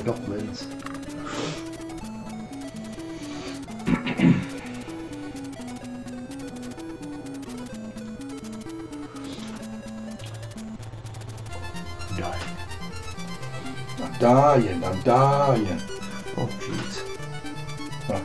couple minutes. I'm dying. Oh, jeez. Huh.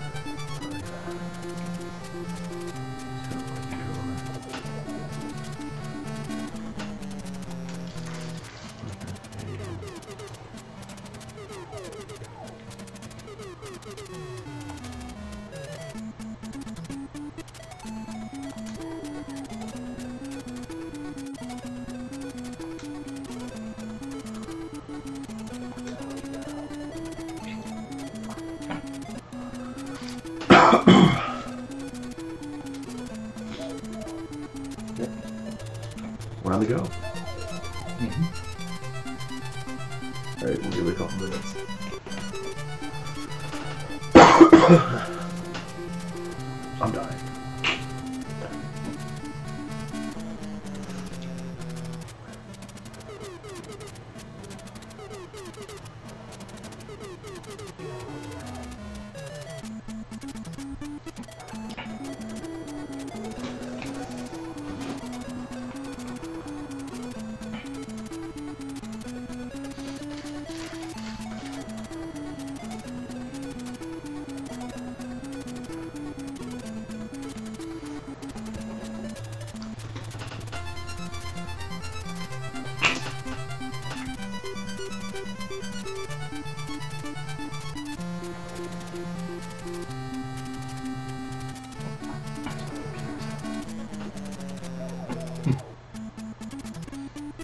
We're on the go. Mm-hmm. Alright, we'll give it a couple minutes. I'm dying.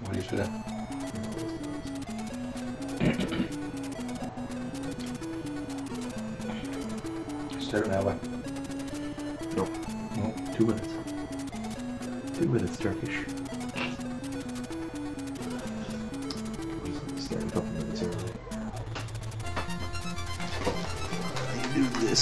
What do you say? Start now, way. Nope. Nope. 2 minutes. 2 minutes, Turkish. Start a couple minutes early. I do this.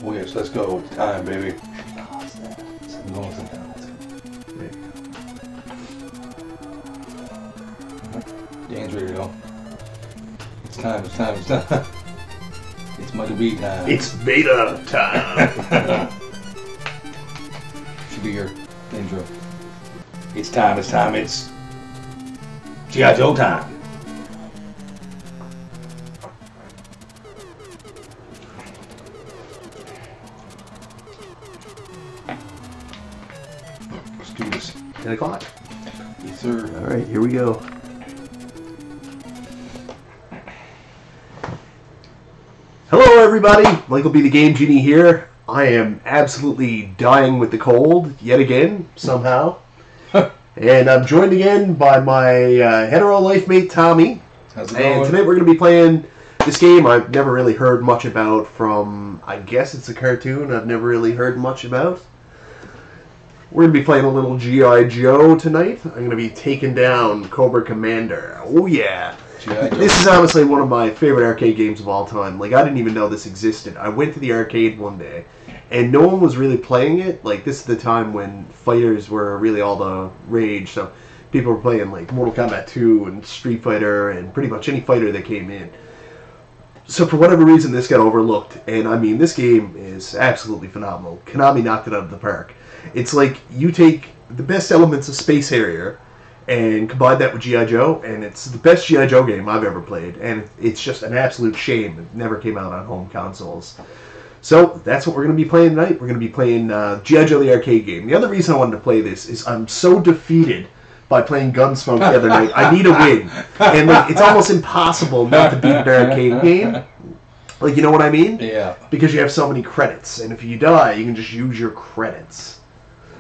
Oh yes, let's go. It's time, baby. Oh, it's that. I'm going some time. There you go. Game's ready to go. It's time, it's time, it's time. It's Michael B time. It's beta time! Should be your intro. It's time, it's G.I. Joe time. Let's do this. 10 o'clock. Yes, sir. Alright, here we go. Hello everybody, Michael B. the Game Genie here. I am absolutely dying with the cold, yet again, somehow. And I'm joined again by my hetero life mate, Tommy. How's it going? And tonight we're going to be playing this game I've never really heard much about from, I guess it's a cartoon I've never really heard much about. We're going to be playing a little G.I. Joe tonight. I'm going to be taking down Cobra Commander. Oh yeah. This is honestly one of my favorite arcade games of all time. Like, I didn't even know this existed. I went to the arcade one day, and no one was really playing it. Like, this is the time when fighters were really all the rage, so people were playing, like, Mortal Kombat 2 and Street Fighter and pretty much any fighter that came in. So for whatever reason, this got overlooked, and I mean, this game is absolutely phenomenal. Konami knocked it out of the park. It's like you take the best elements of Space Harrier and combine that with G.I. Joe, and it's the best G.I. Joe game I've ever played, and it's just an absolute shame it never came out on home consoles. So that's what we're going to be playing tonight. We're going to be playing G.I. Joe the arcade game. The other reason I wanted to play this is I'm so defeated by playing Gunsmoke the other night. I need a win, and like, it's almost impossible not to beat an arcade game. Like, you know what I mean? Yeah. Because you have so many credits, and if you die, you can just use your credits.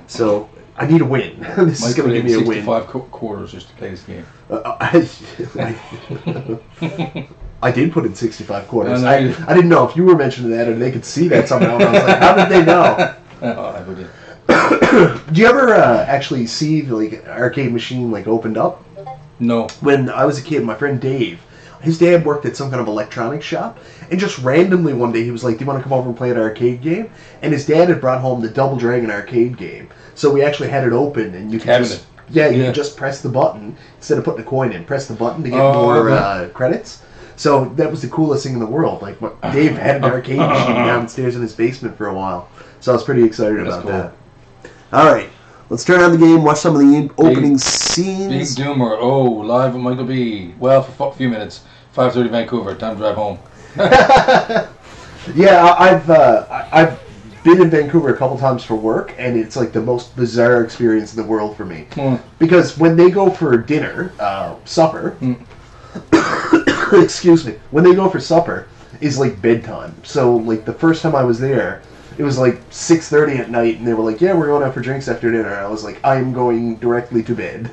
So I need a win. This is going to give me a win. 65 quarters just to play this game. I did put in 65 quarters. No, no, I didn't know if you were mentioning that or they could see that somehow. And I was like, how did they know? Oh, I would. Do you ever actually see the arcade machine opened up? No. When I was a kid, my friend Dave, his dad worked at some kind of electronics shop, and just randomly one day he was like, "Do you want to come over and play an arcade game?" And his dad had brought home the Double Dragon arcade game, so we actually had it open, and you could just you could just press the button instead of putting a coin in. Press the button to get more credits. So that was the coolest thing in the world. Dave had an arcade machine downstairs in his basement for a while, so I was pretty excited about that. All right, let's turn on the game, watch some of the opening scenes. Big Doomer, live with Michael B. Well, for a few minutes. 5:30 Vancouver, time to drive home. Yeah, I've been in Vancouver a couple times for work, and it's the most bizarre experience in the world for me. Because when they go for dinner, supper, excuse me, when they go for supper, is bedtime. So the first time I was there, it was 6:30 at night, and they were like, "Yeah, we're going out for drinks after dinner." And I was like, "I am going directly to bed."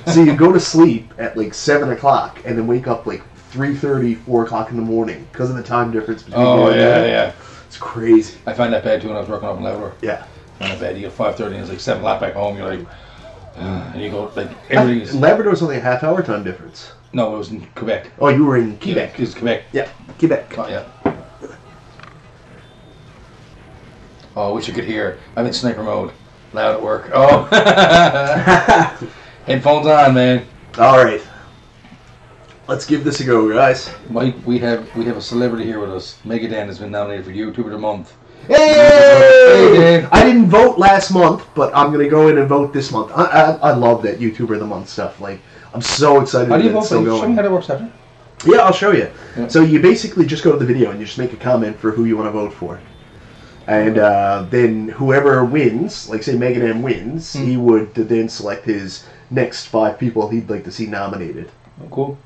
So you go to sleep at 7 o'clock, and then wake up 3:30, 4 o'clock in the morning because of the time difference between. Yeah. It's crazy. I find that bad too when I was working up in Labrador. Yeah. I find that bad. You get 5:30 and it's 7 o'clock back home. You're and you go everything's. Labrador's only a half-hour time difference. No, it was in Quebec. Oh, you were in Quebec. It was Quebec. Yeah, Quebec. Oh, yeah. Oh, I wish you could hear. I'm in sniper mode. Loud at work. Oh. Headphones on, man. All right. Let's give this a go, guys. Mike, we have a celebrity here with us. Megadan has been nominated for YouTuber of the Month. Hey! I didn't vote last month, but I'm going to go in and vote this month. I love that YouTuber of the Month stuff. I'm so excited that it's still going. Show me how that works, after. Yeah, I'll show you. Yeah. So you basically just go to the video and you just make a comment for who you want to vote for. And then whoever wins, say Megadan wins, he would then select his next 5 people he'd like to see nominated. Oh, cool.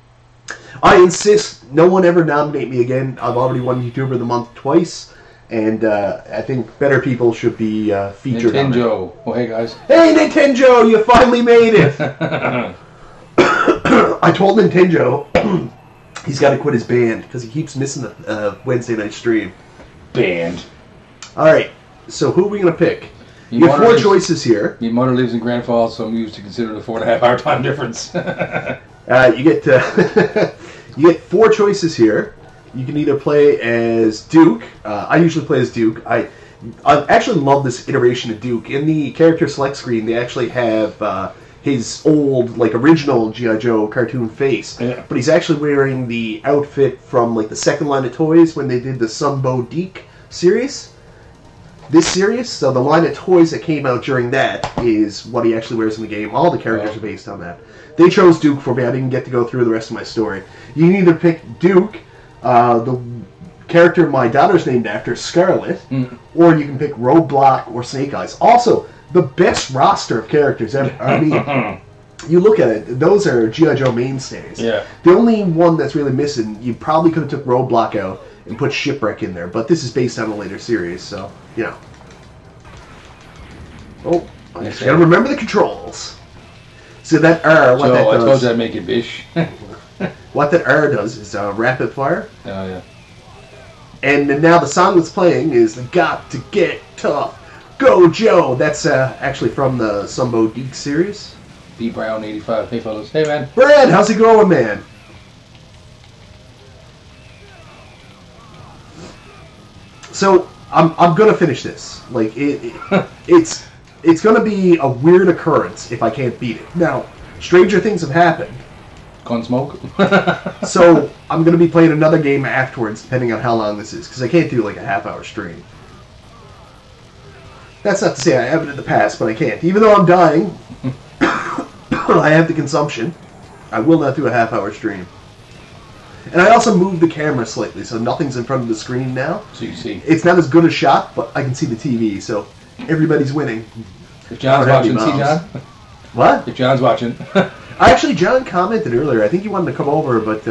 I insist no one ever nominate me again. I've already won YouTuber of the Month twice, and I think better people should be featured on it. Nintendo. Oh, hey, guys. Hey, Nintendo, you finally made it! I told Nintendo he's got to quit his band because he keeps missing the Wednesday night stream. Band. Alright, so who are we going to pick? You have 4 choices here. Your mother lives in Grand Falls, so I'm used to consider the 4.5-hour time difference. You get 4 choices here. You can either play as Duke. I usually play as Duke. I actually love this iteration of Duke. In the character select screen, they actually have his old, original G.I. Joe cartoon face. Yeah. But he's actually wearing the outfit from, the second line of toys when they did the Sunbow Deke series. This series, so the line of toys that came out during that is what he actually wears in the game. All the characters are based on that. They chose Duke for me. I didn't get to go through the rest of my story. You can either pick Duke, the character my daughter's named after, Scarlet, or you can pick Roadblock or Snake Eyes. Also, the best roster of characters ever. I mean, you look at it, those are G.I. Joe mainstays. Yeah. The only one that's really missing, you probably could have took Roadblock out and put Shipwreck in there, but this is based on a later series, so, Oh, I just gotta remember the controls. So that R, what that does... I told you I'd make it bish. What that R does is rapid fire. Oh, yeah. And now the song that's playing is Got to Get Tough. Go, Joe! That's actually from the Sunbow Deke series. B. Brown 85. Hey, fellas. Hey, man. Brad, how's it going, man? So I'm gonna finish this. It's gonna be a weird occurrence if I can't beat it. Now, stranger things have happened. Gunsmoke. So I'm gonna be playing another game afterwards, depending on how long this is, because I can't do a half-hour stream. That's not to say I haven't in the past, but I can't. Even though I'm dying, I have the consumption. I will not do a half-hour stream. And I also moved the camera slightly, so nothing's in front of the screen now. So you see. It's not as good a shot, but I can see the TV, so everybody's winning. If John's watching, see John? What? If John's watching. Actually, John commented earlier. I think he wanted to come over, but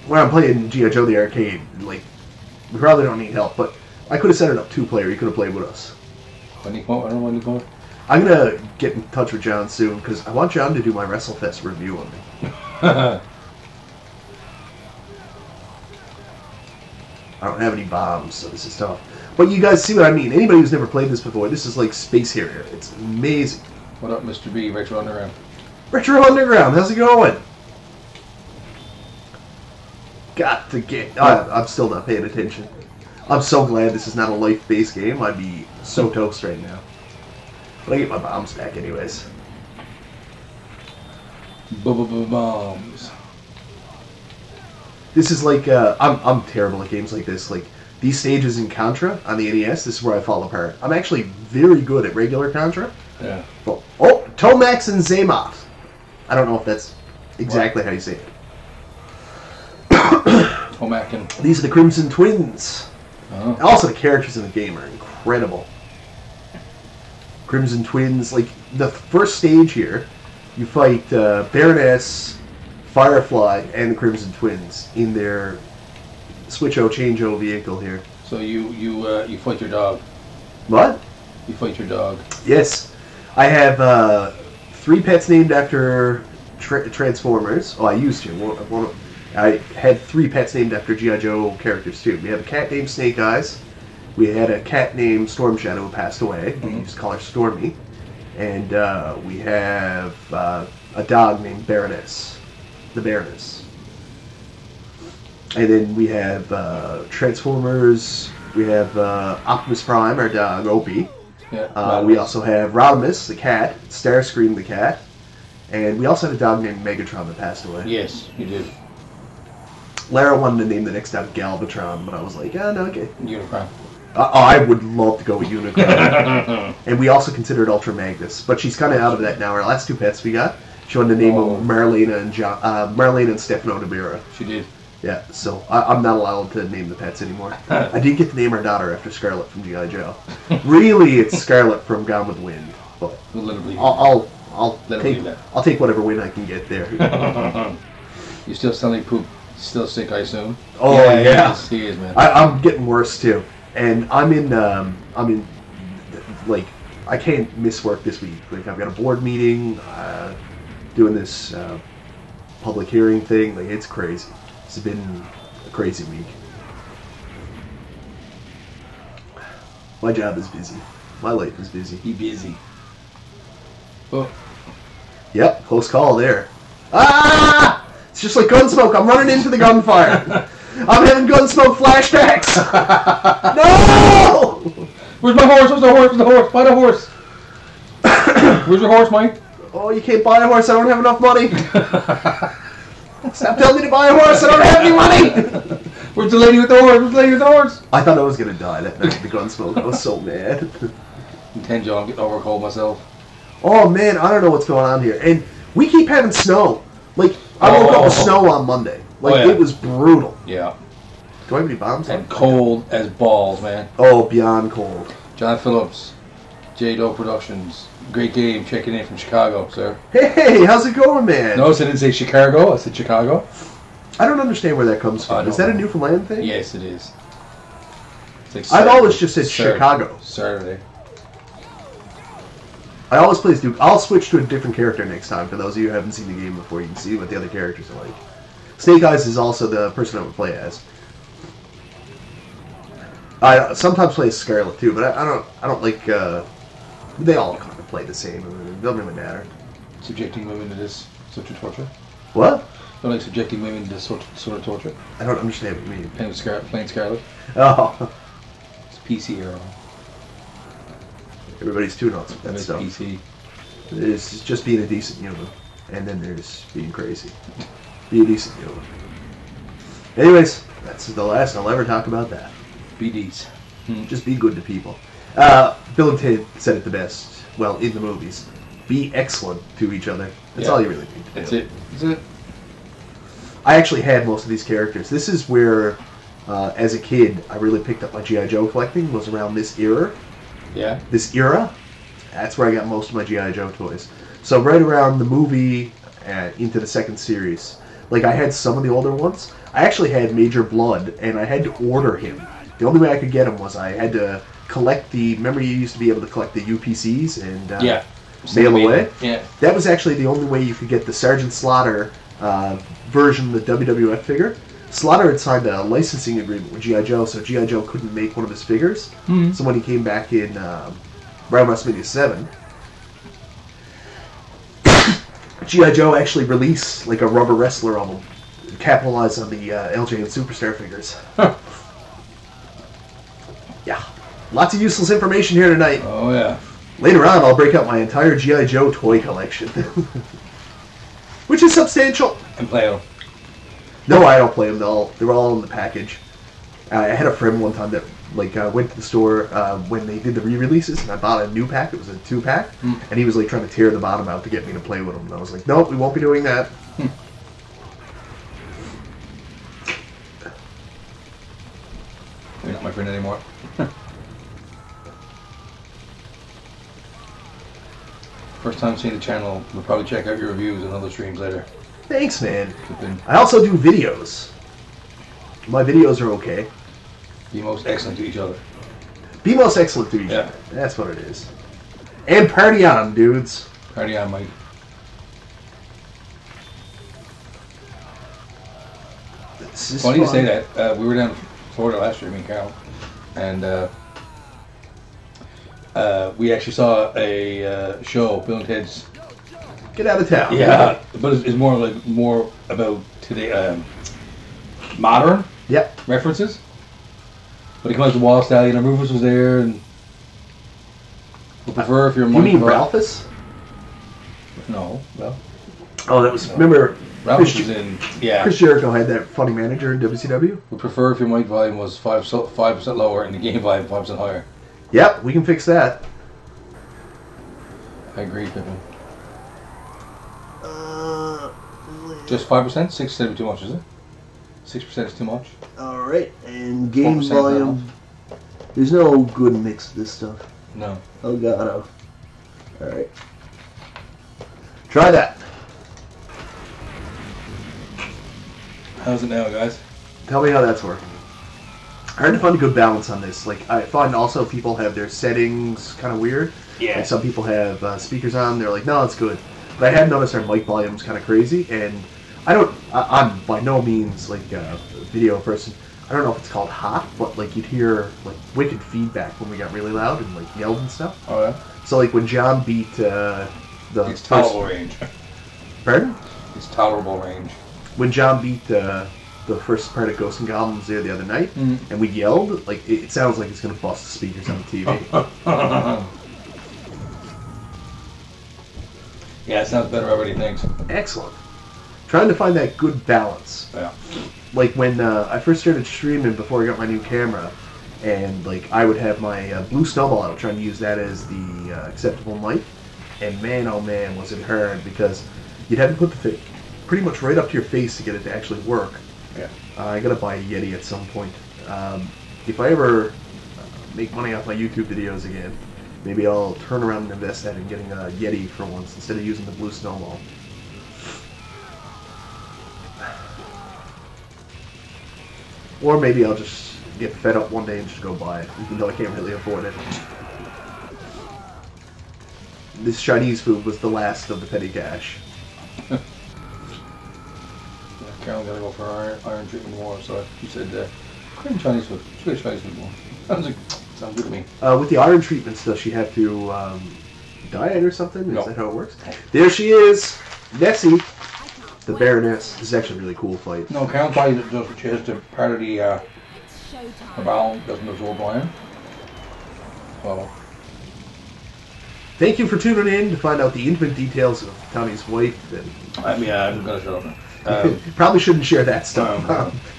when I'm playing G.I. Joe the arcade, we probably don't need help, but I could have set it up 2-player. He could have played with us. When you go, I don't know when you go. I'm going to get in touch with John soon, because I want John to do my WrestleFest review on me. I don't have any bombs, so this is tough. But you guys see what I mean. Anybody who's never played this before, this is like Space Harrier. It's amazing. What up, Mr. B? Retro Underground. Retro Underground, how's it going? Got to get... I'm still not paying attention. I'm so glad this is not a life-based game. I'd be so toast right now. But I get my bombs back anyways. Bombs. This is like... I'm terrible at games like this. Like, these stages in Contra on the NES, this is where I fall apart. I'm actually very good at regular Contra. Yeah. Oh, Tomax and Zamoth. I don't know if that's exactly how you say it. Tomac and... These are the Crimson Twins. Oh. Also, the characters in the game are incredible. Crimson Twins, like, the first stage here, you fight Baroness, Firefly, and the Crimson Twins in their Switch-O, Change-O vehicle here. So you fight your dog. What? You fight your dog. Yes. I have 3 pets named after Transformers. Oh, I used to. I had 3 pets named after G.I. Joe characters, too. We have a cat named Snake Eyes. We had a cat named Storm Shadow who passed away. We used to call her Stormy. And we have a dog named Baroness. The Baroness. And then we have Transformers. We have Optimus Prime, our dog, Opie. Yeah, we also have Rodimus, the cat. Starscream, the cat. And we also had a dog named Megatron that passed away. Yes, you did. Lara wanted to name the next dog Galvatron, but I was like, oh, no, okay. Unicron. I would love to go with Unicron. And we also considered Ultra Magnus, but she's kind of out of that now. Our last 2 pets we got, she wanted to name them Marlena and Stefano Dabira. She did. Yeah, so I'm not allowed to name the pets anymore. I did get to name our daughter after Scarlet from G.I. Joe. Really, it's Scarlet from Gone with the Wind. But I'll take whatever win I can get there. You still selling poop? Still sick, I assume. Oh yeah. He is, man. I'm getting worse too, and I'm in like I can't miss work this week. Like I've got a board meeting, doing this public hearing thing. Like it's crazy. It's been a crazy week. My job is busy. My life is busy. Be busy. Oh. Yep, close call there. Ah! It's just like Gunsmoke. I'm running into the gunfire. I'm having Gunsmoke flashbacks. No! Where's my horse? Where's the horse? Where's the horse? Buy the horse. Where's your horse, Mike? Oh, you can't buy a horse. I don't have enough money. Stop telling me to buy a horse. I don't have any money. Where's the lady with the horse? Where's the lady with the horse? I thought I was going to die that night with the Gunsmoke. I was so mad. Joe, I'm getting over a cold myself. Oh, man. I don't know what's going on here. And we keep having snow. Like, I woke up with snow on Monday. Like, it was brutal. Yeah. Do I have any bombs? And cold as balls, man. Oh, beyond cold. John Phillips, J-Do Productions. Great game, checking in from Chicago, sir. Hey, how's it going, man? Notice I didn't say Chicago, I said Chicago. I don't understand where that comes from. Is that a Newfoundland thing? Yes, it is. It's like I've always just said Chicago. Saturday. I always play Duke. I'll switch to a different character next time. For those of you who haven't seen the game before, you can see what the other characters are like. Snake Eyes is also the person I would play as. I sometimes play as Scarlet too, but I don't like. They all kind of play the same. It doesn't really matter. Subjecting women to this sort of torture. What? Don't like subjecting women to this sort of torture. I don't understand what you mean. Playing Scarlet. Oh. It's PC era. Everybody's too nuts with that stuff. PC. There's just being a decent human, and then there's being crazy. Be a decent human. Anyways, that's the last I'll ever talk about that. BDs. Just be good to people. Bill and Ted said it the best. Well, in the movies, be excellent to each other. That's all you really need to do. That's it. That's it. I actually had most of these characters. This is where, as a kid, I really picked up my G.I. Joe collecting. Was around this era. Yeah. This era. That's where I got most of my G.I. Joe toys. So right around the movie into the second series. Like, I had some of the older ones. I actually had Major Blood, and I had to order him. The only way I could get him was I had to collect the... Remember you used to be able to collect the UPCs and mail away? Yeah. That was actually the only way you could get the Sergeant Slaughter version of the WWF figure. Slaughter had signed a licensing agreement with G.I. Joe, so G.I. Joe couldn't make one of his figures. So when he came back in around WrestleMania 7, G.I. Joe actually released like a rubber wrestler of him, capitalized on the LJ and Superstar figures. Yeah. Lots of useless information here tonight. Oh, yeah. Later on, I'll break out my entire G.I. Joe toy collection. Which is substantial. And play them. No, I don't play them. They're all in the package. I had a friend one time that went to the store when they did the re-releases, and I bought a new pack. It was a 2-pack, and he was like trying to tear the bottom out to get me to play with them. And I was like, nope, we won't be doing that. You're not my friend anymore. First time seeing the channel, we'll probably check out your reviews and other streams later. Thanks, man. I also do videos. My videos are okay. Be most excellent to each other. Be most excellent to each other. That's what it is. And party on, dudes. Party on, Mike. Funny you say that. We were down in Florida last year, me and Carol, and we actually saw a show, Bill and Ted's. Get out of town. Yeah, but it's more about today, modern references. But it comes to Wall Stallion, and Rufus was there, and we prefer if you're. You mean Ralphus? No. Well. Oh, that was. Remember. Ralphus was in. Yeah. Chris Jericho had that funny manager in WCW. We prefer if your mic volume was 5% lower and the game volume 5% higher. Yep, we can fix that. I agree, Pippin. Just 5%? 6% would be too much, is it? 6% is too much. Alright, and game volume. There's no good mix of this stuff. No. Oh god, oh. Alright. Try that. How's it now, guys? Tell me how that's working. Hard to find a good balance on this. Like, I find also people have their settings kind of weird. Yeah. Like some people have speakers on. They're like, no, it's good. But I have noticed our mic volume's kind of crazy, and I'm by no means like a video person. I don't know if it's called hot, but like you'd hear like wicked feedback when we got really loud and like yelled and stuff. Oh yeah. So like when John beat the it's tolerable range. Pardon? It's tolerable range. When John beat the first part of Ghosts and Goblins there the other night, and we yelled, like it sounds like it's gonna bust the speakers on the TV. Yeah, it sounds better already, thanks. Excellent. Trying to find that good balance. Yeah. Like when I first started streaming before I got my new camera, and like I would have my Blue Snowball out, trying to use that as the acceptable mic, and man, oh man, was it hard because you'd have to put the thing pretty much right up to your face to get it to actually work. Yeah. I gotta buy a Yeti at some point. If I ever make money off my YouTube videos again, maybe I'll turn around and invest that in getting a Yeti for once instead of using the Blue Snowball. Or maybe I'll just get fed up one day and just go buy it, even though I can't really afford it. This Chinese food was the last of the petty cash. Carol gotta go for iron treatment more, so she said, Korean Chinese food. She goes Chinese food more. I was like, sounds good to me. With the iron treatments, does she have to diet or something? No. Is that how it works? There she is! Nessie! The Baroness. This is actually a really cool fight. No, Carol probably does what she has to part of the her bowel doesn't absorb iron. Well. Thank you for tuning in to find out the intimate details of Tommy's wife. And I mean, I'm gonna shut up now. Probably shouldn't share that stuff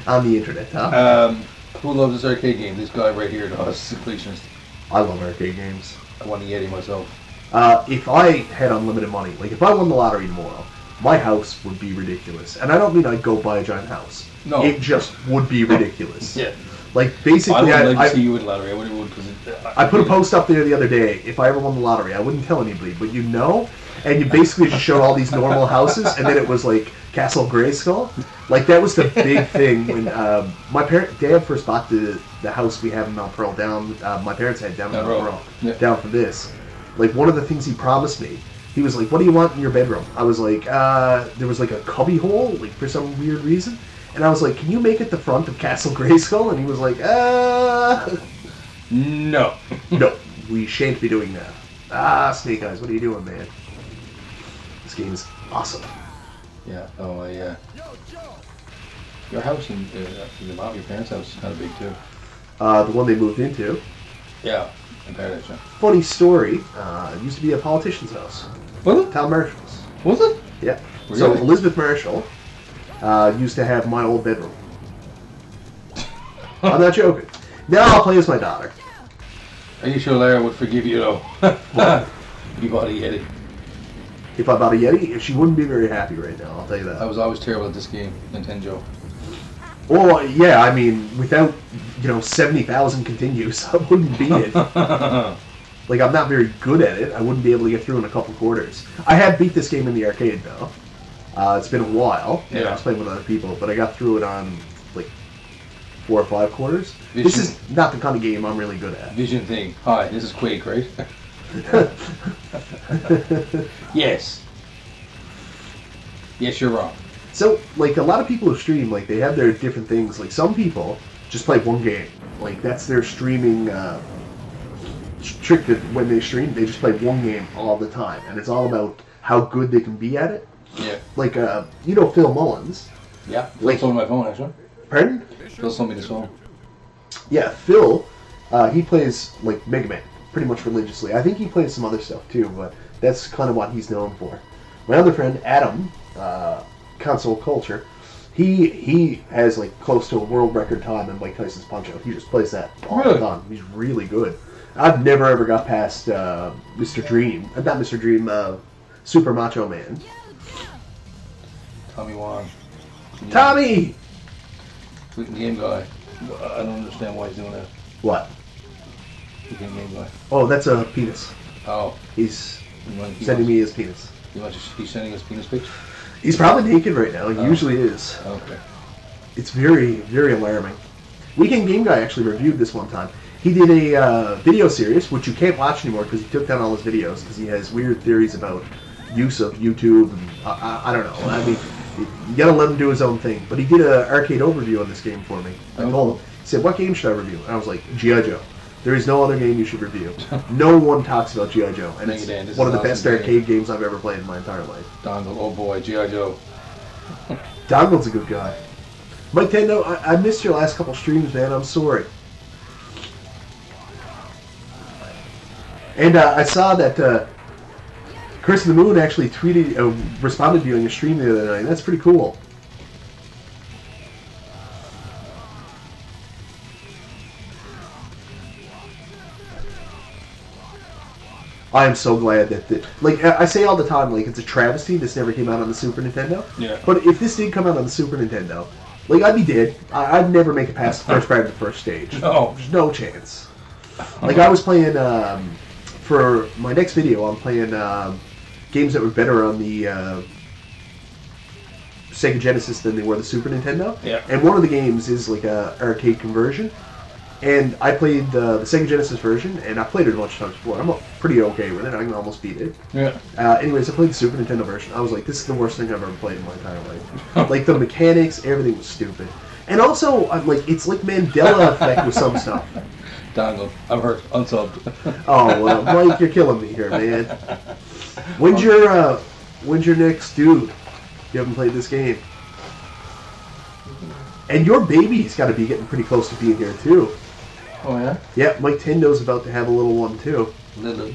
on the internet, huh? Who loves this arcade game? This guy right here does. Completionist. I love arcade games. I want a Yeti myself. If I had unlimited money, like if I won the lottery tomorrow, my house would be ridiculous. And I don't mean I'd go buy a giant house. No. It just would be ridiculous. Yeah. Like, basically, I would like to see you in the lottery. I would because I put a post up there the other day. If I ever won the lottery, I wouldn't tell anybody, but you know, and you basically just showed all these normal houses, and then it was like Castle Grayskull. Like that was the big thing when my dad first bought the house we have in Mount Pearl down. My parents had down in Mount Pearl, down for this. Like one of the things he promised me, he was like, "What do you want in your bedroom?" I was like, "There was like a cubby hole, like for some weird reason." And I was like, can you make it the front of Castle Grayskull? And he was like, No. No, we shan't be doing that. Snake Eyes, what are you doing, man? This game is awesome. Yeah, your house and your parents' house is kind of big too. The one they moved into. Yeah, in Paradise. Yeah. Funny story, it used to be a politician's house. Was it? Tom Marshall's. Was it? Yeah. Really? So Elizabeth Marshall used to have my old bedroom. I'm not joking. Now I'll play as my daughter. Are you sure Lara would forgive you though? What? You bought a Yeti. If I bought a Yeti, she wouldn't be very happy right now, I'll tell you that. I was always terrible at this game, Nintendo. Well, yeah, I mean, without, 70,000 continues, I wouldn't beat it. Like, I'm not very good at it. I wouldn't be able to get through in a couple quarters. I have beat this game in the arcade, though. It's been a while. Yeah. I was playing with other people, but I got through it on, like, 4 or 5 quarters. Vision. This is not the kind of game I'm really good at. Vision thing. Hi, this is Quake, right? Yes. Yes, you're wrong. So, like, a lot of people who stream, like, they have their different things. Like, some people just play one game. Like, that's their streaming trick that when they stream, they just play one game all the time. And it's all about how good they can be at it. Yeah. Like, Phil Mullins. Yeah. Phil told me my phone, actually. Pardon? Phil told me this phone. Yeah, Phil, he plays, like, Mega Man pretty much religiously. I think he plays some other stuff, too, but that's kind of what he's known for. My other friend, Adam, Console Culture, he has, like, close to a world record time in Mike Tyson's Punch-Out. He just plays that all the time. He's really good. I've never ever got past Mr. Dream. Not Mr. Dream, Super Macho Man. Tommy Wong. Tommy! Tweeting game guy. I don't understand why he's doing that. What? Tweeting game guy. Oh, that's a penis. Oh. He's sending me his penis. He's sending us penis pics? He's probably naked right now. He usually is. Okay. It's very, very alarming. Weekend Game Guy actually reviewed this one time. He did a video series, which you can't watch anymore because he took down all his videos because he has weird theories about use of YouTube. And I don't know. I mean, you gotta let him do his own thing. But he did an arcade overview on this game for me. I told him. He said, "What game should I review?" And I was like, "G.I. Joe. There is no other game you should review." No one talks about G.I. Joe. And it's one of the best arcade games I've ever played in my entire life. Dongle, oh boy, G.I. Joe. Dongle's a good guy. Mike Tendo, I missed your last couple streams, man. I'm sorry. And I saw that Chris of the Moon actually responded to you on your stream the other night. That's pretty cool. I am so glad that, like, I say all the time, like, it's a travesty this never came out on the Super Nintendo. Yeah. But if this did come out on the Super Nintendo, like, I'd be dead. I'd never make it past the first part of the first stage. No. There's no chance. Like, I was playing, for my next video, I'm playing games that were better on the Sega Genesis than they were the Super Nintendo. Yeah. And one of the games is, like, a arcade conversion. And I played the Sega Genesis version, and I played it a bunch of times before. I'm pretty okay with it. I can almost beat it. Yeah. Anyways, I played the Super Nintendo version. I was like, this is the worst thing I've ever played in my entire life. Like, the mechanics, everything was stupid. And also, I'm like, it's like Mandela effect with some stuff. Dongle, I'm hurt. Unsubbed. Oh, well, Mike, you're killing me here, man. When's your next dude? You haven't played this game. And your baby's got to be getting pretty close to being here, too. Oh, yeah? Yeah, Mike Tendo's about to have a little one, too. Little.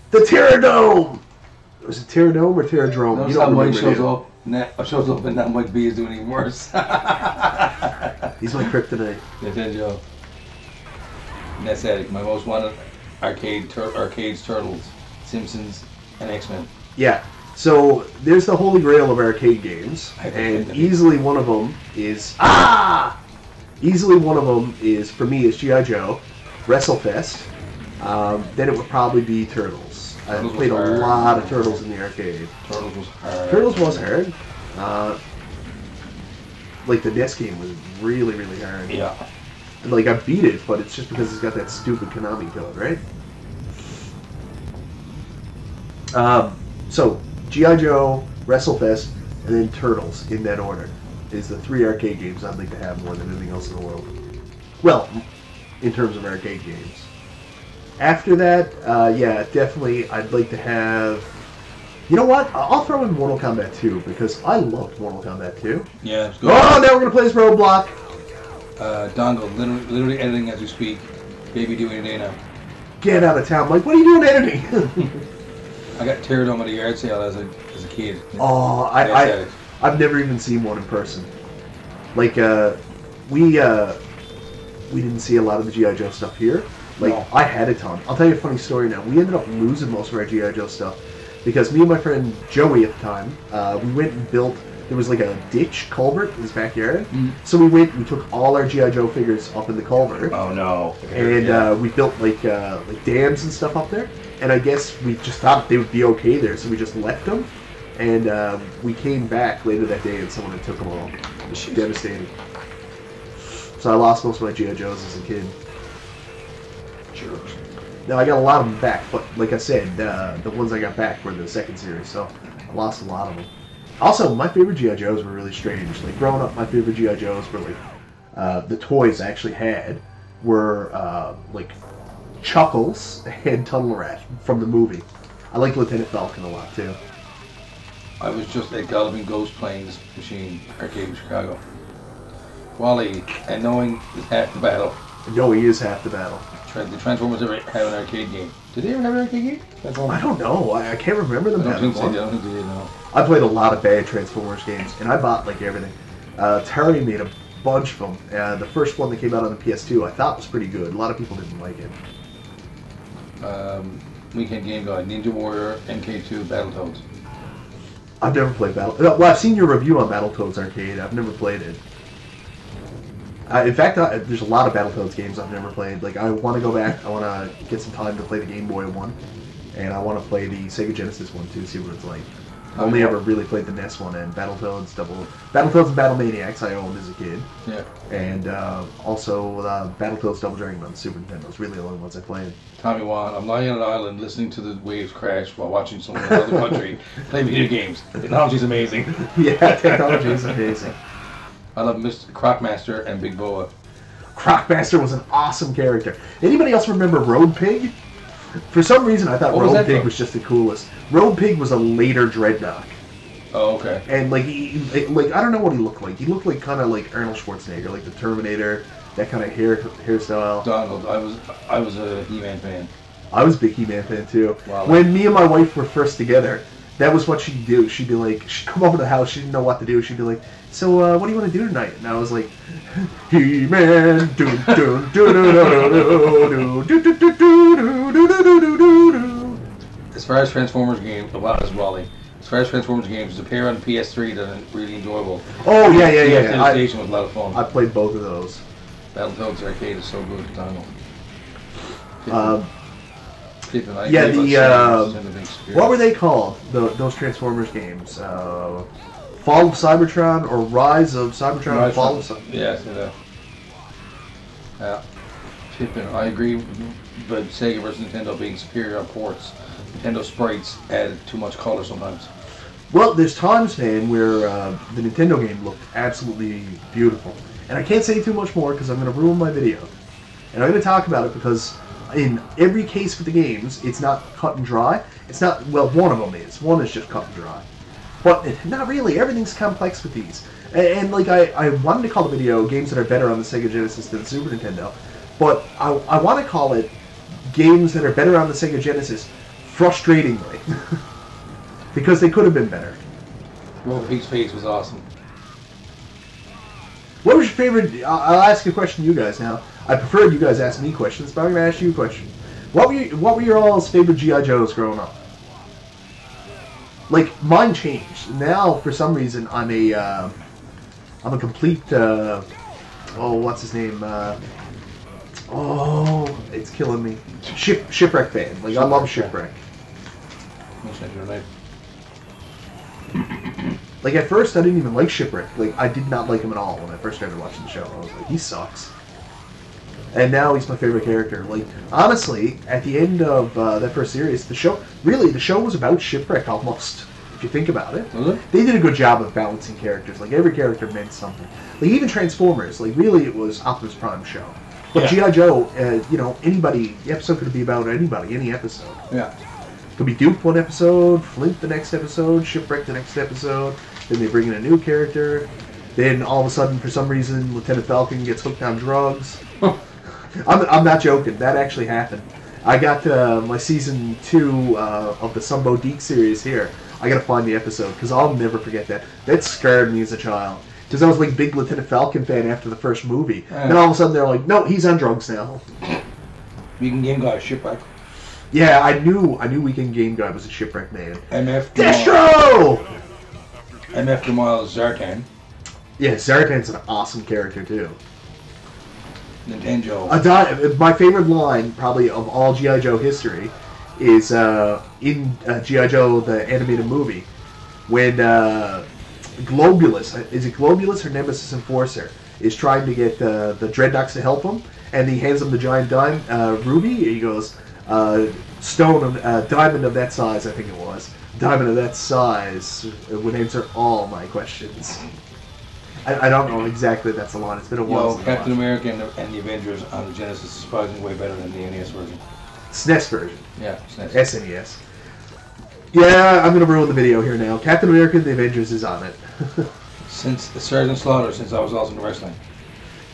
The Pterodome! Was it Pterodome or Pterodrome? Notice how Mike shows up and now Mike B is doing even worse. He's my kryptonite. Nintendo. Ness Addict, my most wanted arcades, Turtles, Simpsons, and X-Men. Yeah. So, there's the holy grail of arcade games, and easily one of them is... Easily one of them is, for me, is G.I. Joe, WrestleFest, then it would probably be Turtles. I played a lot of Turtles in the arcade. Turtles was hard. Turtles was hard. Like, the NES game was really, really hard. Yeah. And, like, I beat it, but it's just because it's got that stupid Konami code, right? So, G.I. Joe, WrestleFest, and then Turtles, in that order, is the 3 arcade games I'd like to have more than anything else in the world. Well, in terms of arcade games. After that, yeah, definitely I'd like to have... You know what? I'll throw in Mortal Kombat 2, because I loved Mortal Kombat 2. Yeah, it's good. Oh, now we're going to play this Roadblock! Dongle, literally editing as we speak. Baby doing it now. Get out of town. Like, what are you doing editing? I got teared on at a yard sale as a kid. Oh, I've never even seen one in person. Like, we didn't see a lot of the G.I. Joe stuff here. Like, no. I had a ton. I'll tell you a funny story now. We ended up losing most of our G.I. Joe stuff because me and my friend Joey at the time, we went and built, there was like a ditch culvert in his backyard. So we took all our G.I. Joe figures up in the culvert. Oh no. And we built like dams and stuff up there. And I guess we just thought they would be okay there, so we just left them. And we came back later that day and someone had took them all. It was devastating. So I lost most of my G.I. Joes as a kid. Jerks. Now I got a lot of them back, but like I said, the ones I got back were the second series, so I lost a lot of them. Also, my favorite G.I. Joes were really strange. Like growing up, my favorite G.I. Joes were like the toys I actually had were like Chuckles and Tunnel Rat from the movie. I like Lieutenant Falcon a lot too. I was just at Galloping Ghost playing this machine arcade in Chicago. Wally, and knowing is half the battle. Knowing is half the battle. The Transformers ever have an arcade game? Did they ever have an arcade game? I don't know. I can't remember them having one. I don't think they did, no. I played a lot of bad Transformers games, and I bought like everything. Terry made a bunch of them. The first one that came out on the PS2 I thought was pretty good. A lot of people didn't like it. Weekend Game Guide, Ninja Warrior, MK2, Battletoads. I've never played Well, I've seen your review on Battletoads Arcade. I've never played it. In fact, there's a lot of Battletoads games I've never played. Like, I want to go back. I want to get some time to play the Game Boy one. And I want to play the Sega Genesis one, too, see what it's like. I only ever really played the NES one, and Battletoads and Battlemaniacs I owned as a kid. Yeah. And also Battletoads Double Dragon on the Super Nintendo. Those really the only ones I played. Tommy Wan, I'm lying on an island listening to the waves crash while watching someone in another country play video games. Technology's amazing. Yeah, technology is amazing. I love Mr. Crocmaster and Big Boa. Crocmaster was an awesome character. Anybody else remember Road Pig? For some reason, I thought Road Pig was just the coolest. Road Pig was a later Dreadnought. Oh, okay. And like, I don't know what he looked like. He looked like kind of like Arnold Schwarzenegger, like the Terminator, that kind of hairstyle. Donald, I was a He-Man fan. I was a big He-Man fan too. Wow. When me and my wife were first together, that was what she'd do. She'd be like, she'd come over to the house, she didn't know what to do. She'd be like, so what do you want to do tonight? And I was like, He-Man, As far as Transformers games, as Wally. As far as Transformers games, the pair on PS3 that are really enjoyable. Oh yeah. The Station was a lot of fun. I played both of those. Battletoads Arcade is so good, Donald. What were they called? Those Transformers games? Fall of Cybertron or Rise of Cybertron? Fall of Cybertron. Yeah. Pippin, I agree, but Sega versus Nintendo being superior on ports. Nintendo sprites added too much color sometimes. Well, there's times, man, where the Nintendo game looked absolutely beautiful. And I can't say too much more because I'm going to ruin my video. And I'm going to talk about it because in every case with the games, it's not cut and dry. It's not, well, one of them is. One is just cut and dry. But not really. Everything's complex with these. And like, I wanted to call the video games that are better on the Sega Genesis than the Super Nintendo. But I want to call it games that are better on the Sega Genesis frustratingly. Because they could have been better. Well, Pig's Face was awesome. What was your favorite... I'll ask a question to you guys now. I prefer you guys ask me questions, but I'm going to ask you a question. What were your all's favorite G.I. Joes growing up? Like, mine changed. Now, for some reason, I'm a complete... what's his name? It's killing me. Shipwreck fan. Like, I love Shipwreck. Like, at first, I didn't even like Shipwreck. Like, I did not like him at all when I first started watching the show. I was like, he sucks. And now he's my favorite character. Like, honestly, at the end of that first series, the show was about Shipwreck almost. if you think about it. Was it? They did a good job of balancing characters. Like, every character meant something. Like, even Transformers, like, really it was Optimus Prime's show. But G.I. Joe, you know, anybody, the episode could be about anybody, any episode. Yeah. Could be Duke one episode, Flint the next episode, Shipwreck the next episode, then they bring in a new character, then all of a sudden, for some reason, Lieutenant Falcon gets hooked on drugs. I'm not joking, that actually happened. I got my season 2 of the Sumbo Deke series here. I gotta find the episode, because I'll never forget that. That scared me as a child. Because I was like a big Lieutenant Falcon fan after the first movie. Then all of a sudden they're like, no, he's on drugs now. Weekend Game Guy, Shipwreck. Yeah, I knew Weekend Game Guy was a Shipwreck man. MF Destro! MF Gamal Zartan. Yeah, Zartan's an awesome character too. Nintendo. My favorite line, probably of all G.I. Joe history, is in G.I. Joe, the animated movie, when Globulus, is it Globulus or Nemesis Enforcer, is trying to get the Dreadnoks to help him, and he hands him the giant ruby, and he goes, diamond of that size, I think it was. Diamond of that size would answer all my questions. I don't know exactly that's the line. It's been a while since Captain America and the Avengers on the Genesis is surprisingly way better than the NES version. SNES version. Yeah, SNES. SNES. Yeah, I'm going to ruin the video here now. Captain America and the Avengers is on it. Since Sergeant Slaughter, since I was also in wrestling.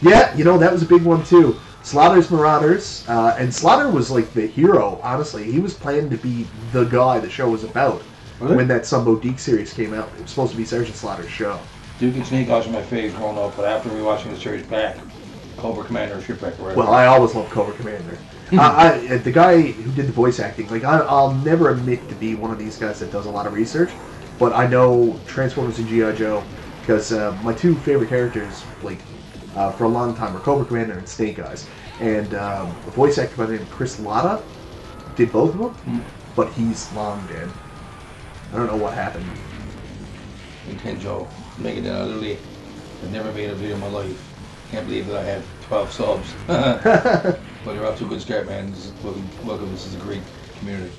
Yeah, you know, that was a big one too. Slaughter's Marauders, and Slaughter was like the hero, honestly. He was planned to be the guy the show was about when that Sumbo Deke series came out. It was supposed to be Sergeant Slaughter's show. Duke and Snake Eyes were my faves growing up, but after rewatching the series back, Cobra Commander, Shipwreck, or well, I always loved Cobra Commander. The guy who did the voice acting, like, I'll never admit to be one of these guys that does a lot of research, but I know Transformers and G.I. Joe, because my two favorite characters, like, for a long time were Cobra Commander and Snake Eyes. And the voice actor by the name of Chris Latta did both of them, but he's long dead. I don't know what happened. Nintendo, making it literally, I've never made a video in my life. Can't believe that I have 12 subs. But you're off to a good start, man. Welcome. This is a great community.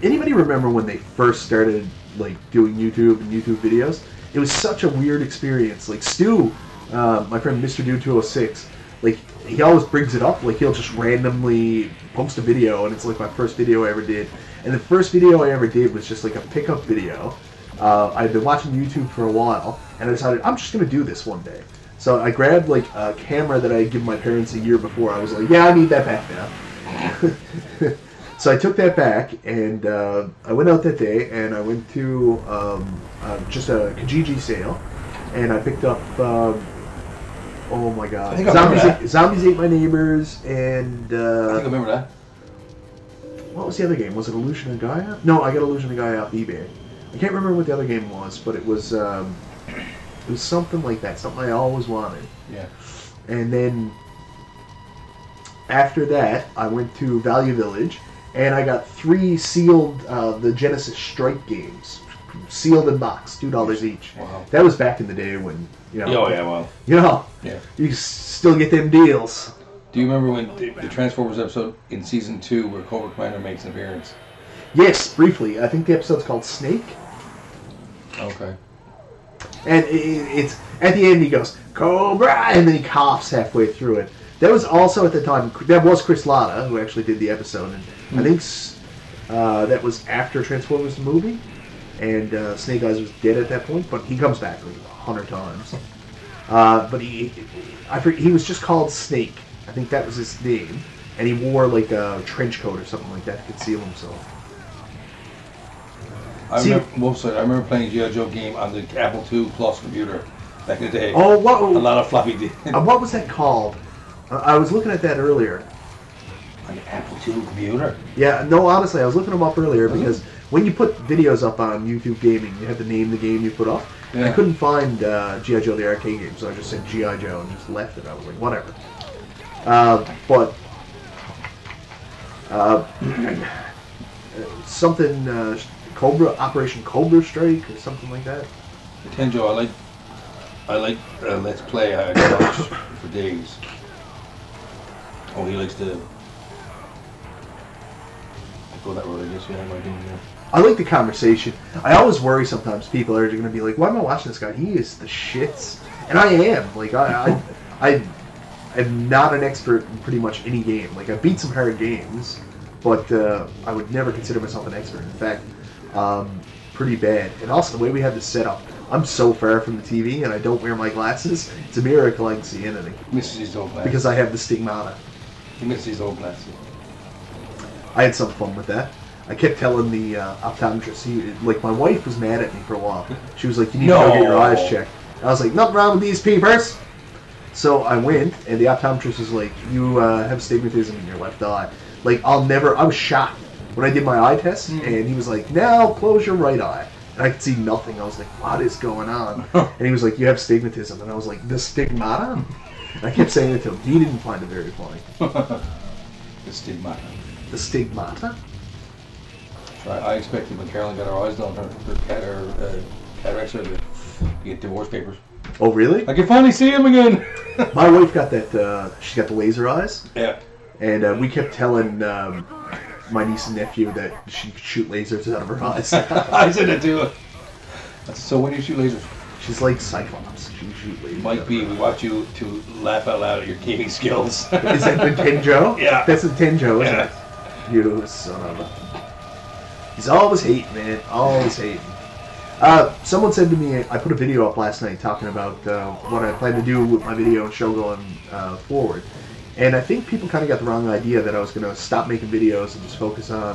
Anybody remember when they first started like doing YouTube and YouTube videos? It was such a weird experience. Like Stu, my friend Mr. Dude 206, like he always brings it up. Like he'll just randomly post a video, and it's like my first video I ever did. And the first video I ever did was just like a pickup video. I'd been watching YouTube for a while, and I decided I'm just gonna do this one day. So I grabbed like a camera that I had given my parents a year before. I was like, yeah, I need that back now. So I took that back, and I went out that day, and I went to just a Kijiji sale, and I picked up, oh my god, Zombies Ate My Neighbors, and... I think I remember that. What was the other game? Was it Illusion of Gaia? No, I got Illusion of Gaia off eBay. I can't remember what the other game was, but it was something like that, something I always wanted. Yeah. And then after that, I went to Value Village, and I got 3 sealed the Genesis Strike games, sealed in box, $2 each. Wow. That was back in the day when Oh yeah, well. Yeah. You still get them deals. Do you remember when the Transformers episode in season 2 where Cobra Commander makes an appearance? Yes, briefly. I think the episode's called Snake. Okay. And it's at the end he goes, Cobra, and then he coughs halfway through it. That was also at the time, that was Chris Latta who actually did the episode, and I think that was after Transformers the movie, and Snake Eyes was dead at that point, but he comes back like 100 times. But he was just called Snake. I think that was his name, and he wore like a trench coat or something like that to conceal himself. I remember playing G.I. Joe game on the Apple II Plus computer back in the day. Oh, what? A lot of floppy disks. What was that called? I was looking at that earlier. On the Apple II computer? Yeah, no, honestly, I was looking them up earlier because when you put videos up on YouTube Gaming, you have to name the game you put up. Yeah. I couldn't find G.I. Joe the arcade game, so I just said G.I. Joe and just left it. I was like, whatever. Something... Operation Cobra Strike or something like that. Nintendo, I like Let's Play. I watch for days. Oh, he likes to go that road, I guess. Yeah, am I doing that? I like the conversation. I always worry sometimes people are going to be like, why am I watching this guy? He is the shits. And I am. Like, I'm not an expert in pretty much any game. Like, I beat some hard games, but I would never consider myself an expert. In fact, pretty bad. And also, the way we have this set up, I'm so far from the TV, and I don't wear my glasses. It's a miracle I can see anything. Misses his old glasses. Because I have the stigmata. He misses his old glasses. I had some fun with that. I kept telling the optometrist, like, my wife was mad at me for a while. She was like, you need to go get your eyes checked. I was like, nothing wrong with these peepers. So I went, and the optometrist was like, you have astigmatism in your left eye. Like, I was shocked when I did my eye test, and he was like, now close your right eye. And I could see nothing. I was like, what is going on? And he was like, you have stigmatism. And I was like, the stigmata? And I kept saying it to him. He didn't find it very funny. The stigmata. The stigmata? I expected when Carolyn got her eyes done, her cataracts surgery, to get divorce papers. Oh, really? I can finally see him again. My wife got that, she got the laser eyes. Yeah. And we kept telling my niece and nephew that she could shoot lasers out of her eyes. I said it too. So when do you shoot lasers? She's like Cyclops. She can shoot lasers. Might be. We want you to laugh out loud at your gaming skills. Is that Nintendo? Yeah. That's Nintendo, isn't it? You son of a... He's always hating, man. Always hating. Someone said to me, I put a video up last night talking about what I plan to do with my video and show going forward. And I think people kind of got the wrong idea that I was going to stop making videos and just focus on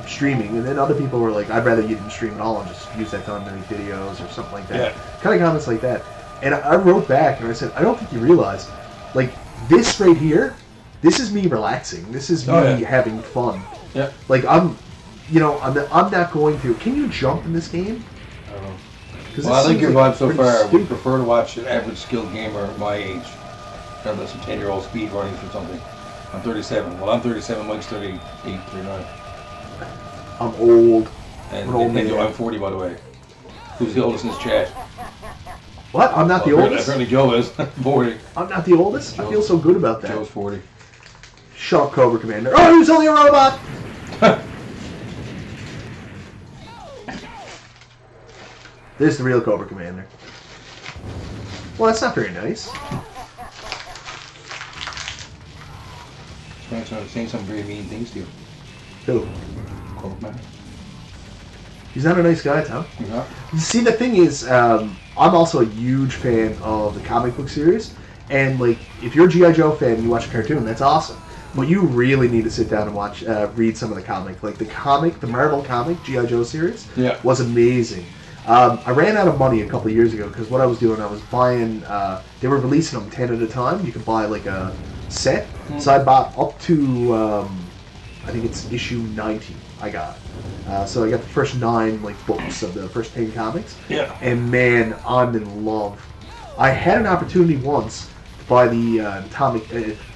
streaming. And then other people were like, I'd rather you didn't stream at all and just use that time to make videos or something like that. Yeah. Kind of comments like that. And I wrote back and I said, I don't think you realize, like, this right here, this is me relaxing. This is me having fun. Yeah. Like, I'm not going to... Can you jump in this game? I don't know. Well, I think your vibe so far, I would prefer to watch an average skilled gamer my age. Rather than some 10-year-old speed runnings or something. I'm 37. Well, I'm 37, Mike's 38, 39. I'm old. And I'm 40, by the way. Who's the oldest in this chat? What? I'm not the oldest? Apparently Joe is. 40. I'm not the oldest? I feel so good about that. Joe's 40. Shut up, Cobra Commander. Oh, he's only a robot! There's the real Cobra Commander. Well, that's not very nice. I'm saying some very mean things to you. Who? Cobra Commander. He's not a nice guy, Tom. He's not? See, the thing is, I'm also a huge fan of the comic book series. And, like, if you're a G.I. Joe fan and you watch a cartoon, that's awesome. But you really need to sit down and read some of the comic. Like, the Marvel comic, G.I. Joe series, was amazing. I ran out of money a couple of years ago because what I was doing, I was buying, they were releasing them 10 at a time. You could buy, like, a set. So I bought up to, I think it's issue 90 I got. So I got the first 9, like, books of the first 10 comics. Yeah. And, man, I'm in love. I had an opportunity once to buy the atomic...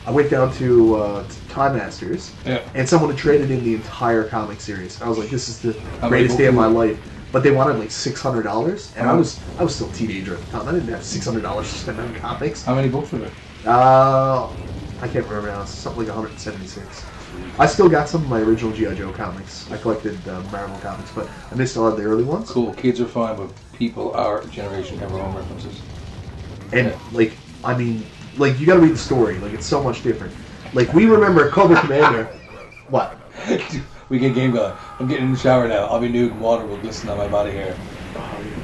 I went down to Time Masters, and someone had traded in the entire comic series. I was like, this is the greatest day of my life. But they wanted like $600, and I was still a teenager at the time. I didn't have $600 to spend on comics. How many books were there? I can't remember now. It's something like 176. I still got some of my original G.I. Joe comics. I collected Marvel comics, but I missed a lot of the early ones. Cool. Kids are fine, but people our generation have our own references. And like, I mean, like, you got to read the story. Like, it's so much different. Like, we remember Cobra Commander. What? We get game going. I'm getting in the shower now. I'll be nude and water will glisten on my body hair.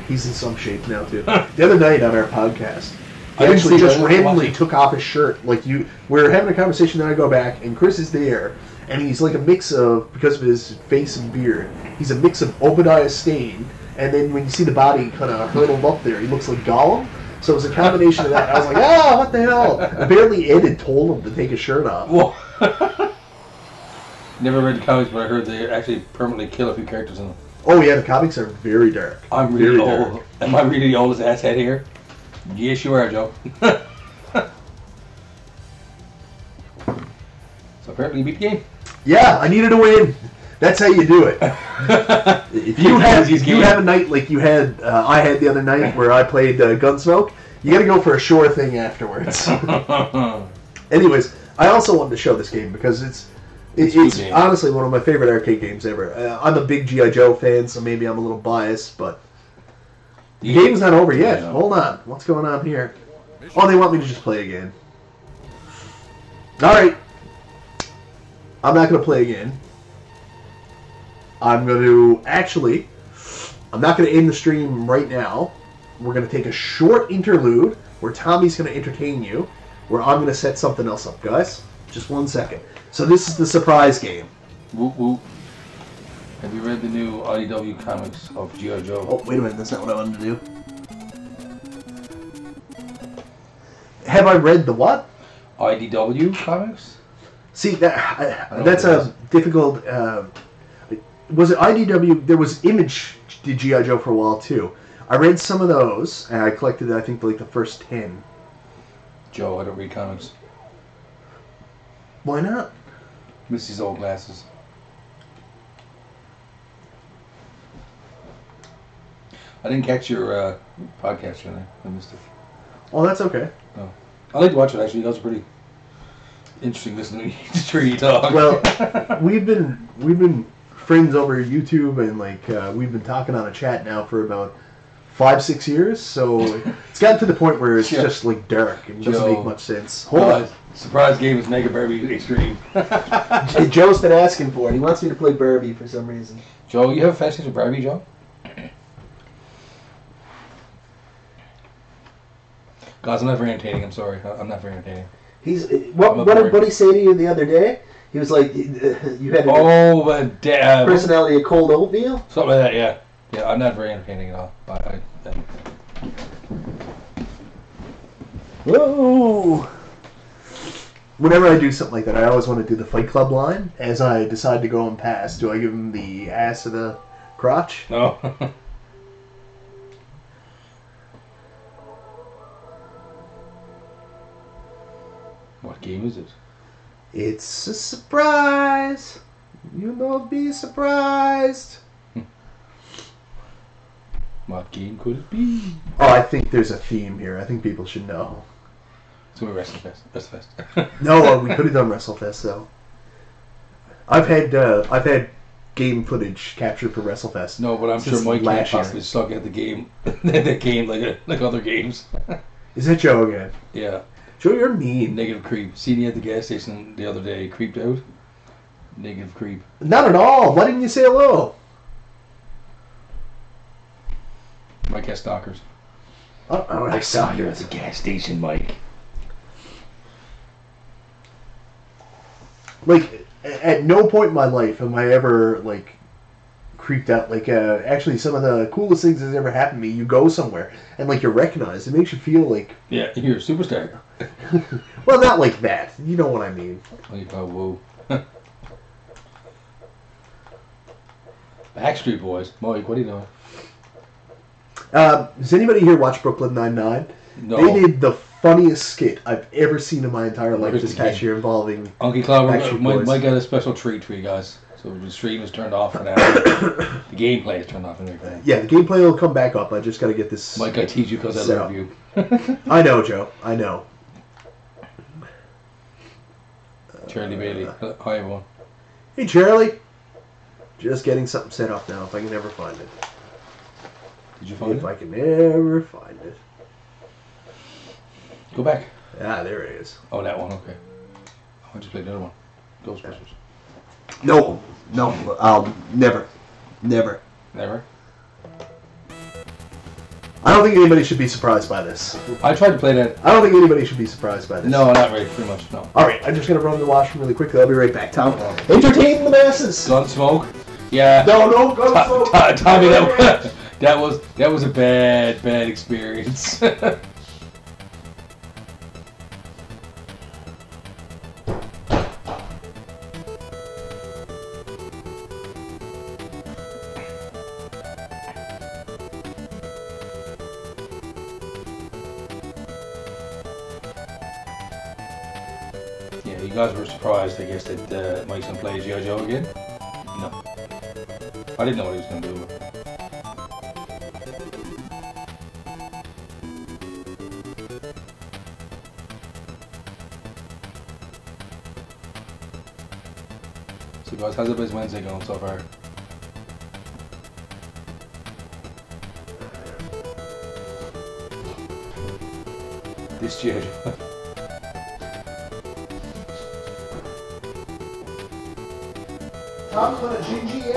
He's in some shape now, too. The other night on our podcast, he actually just randomly took off his shirt. Like, we're having a conversation, then I go back, and Chris is there, and he's like a mix of, because of his face and beard, he's a mix of Obadiah Stane, and then when you see the body kind of hurtled up there, he looks like Gollum. So it was a combination of that. I was like, what the hell? Apparently Ed had told him to take his shirt off. Whoa. Never read the comics, but I heard they actually permanently kill a few characters in them. Oh yeah, the comics are very dark. I'm really old. Am I really the oldest asshead here? Yes, you are, Joe. So apparently you beat the game. Yeah, I needed to win. That's how you do it. If you have a night like you had, I had the other night where I played Gunsmoke, you got to go for a sure thing afterwards. Anyways, I also wanted to show this game because it's It's honestly one of my favorite arcade games ever. I'm a big G.I. Joe fan, so maybe I'm a little biased, but the game's not over yet. Yeah. Hold on. What's going on here? Oh, they want me to just play again. Alright. I'm not going to play again. I'm going to... Actually, I'm not going to end the stream right now. We're going to take a short interlude where Tommy's going to entertain you, where I'm going to set something else up, guys. Just 1 second. So this is the surprise game. Whoop whoop. Have you read the new IDW comics of G.I. Joe? Oh, wait a minute. That's not what I wanted to do. Have I read the what? IDW comics? See, that's a difficult... was it IDW? There was Image did G.I. Joe for a while, too. I read some of those, and I collected, I think, like the first 10. Joe, I don't read comics. Why not? Miss these old glasses. I didn't catch your podcast, did I missed it. Oh, that's okay. No. I like to watch it, actually. That was pretty interesting listening to Tree talk. Well, we've been friends over YouTube, and like we've been talking on a chat now for about 5-6 years, so it's gotten to the point where it's just like dark and doesn't make much sense. Hold on. Surprise game is Mega Barbie Extreme. Joe's been asking for it. He wants me to play Barbie for some reason. Joe, you have a fascination with Barbie, Joe? Guys, I'm not very entertaining. I'm sorry. I'm not very entertaining. What did Buddy say to you the other day? He was like, you had a personality of cold oatmeal? Something like that, yeah. Yeah, I'm not very entertaining at all. Whoa! Whenever I do something like that, I always want to do the Fight Club line. As I decide to go and pass, do I give him the ass or the crotch? No. What game is it? It's a surprise. You won't be surprised. What game could it be? Oh, I think there's a theme here. I think people should know. It's going to be WrestleFest. No, we could have done WrestleFest though. I've had game footage captured for WrestleFest. No, but I'm sure Mike can't possibly suck at the game, like other games. Is that Joe again? Yeah. Joe, you're mean. Negative creep. Seen you at the gas station the other day. Creeped out. Negative creep. Not at all. Why didn't you say hello? Mike has stalkers. Oh, I saw you at the gas station, Mike. Like, at no point in my life am I ever, like, creeped out. Like, actually, some of the coolest things that's ever happened to me, you go somewhere, and, like, you're recognized. It makes you feel like... Yeah, you're a superstar. Well, not like that. You know what I mean. Like, oh, whoa. Backstreet Boys. Mike, what are you doing? Does anybody here watch Brooklyn Nine-Nine? No. They did the funniest skit I've ever seen in my entire life this past year involving Uncle Cloud. Mike got a special treat for you guys. So the stream is turned off for now. The gameplay is turned off and everything. Yeah, the gameplay will come back up. I just got to get this. Mike, I tease you because I love you. I know, Joe. I know. Charlie Bailey. Hi, everyone. Hey, Charlie. Just getting something set up now, if I can ever find it. Did you find it? If I can ever find it. Go back. Ah, there it is. Oh, that one, okay. I just played the other one. Ghostbusters. No. Never. Never? I don't think anybody should be surprised by this. I tried to play that. I don't think anybody should be surprised by this. No, not really. Pretty much, no. Alright, I'm just going to run to the washroom really quickly. I'll be right back. Tom, entertain the masses! Gunsmoke? Yeah. No, Gunsmoke! Tommy, that was a bad experience. Yeah, you guys were surprised, I guess, that Mike's gonna play G.I. Joe again? No. I didn't know what he was gonna do. So guys, how's everybody's Wednesday going so far? This dude. Tom's gonna gingy it.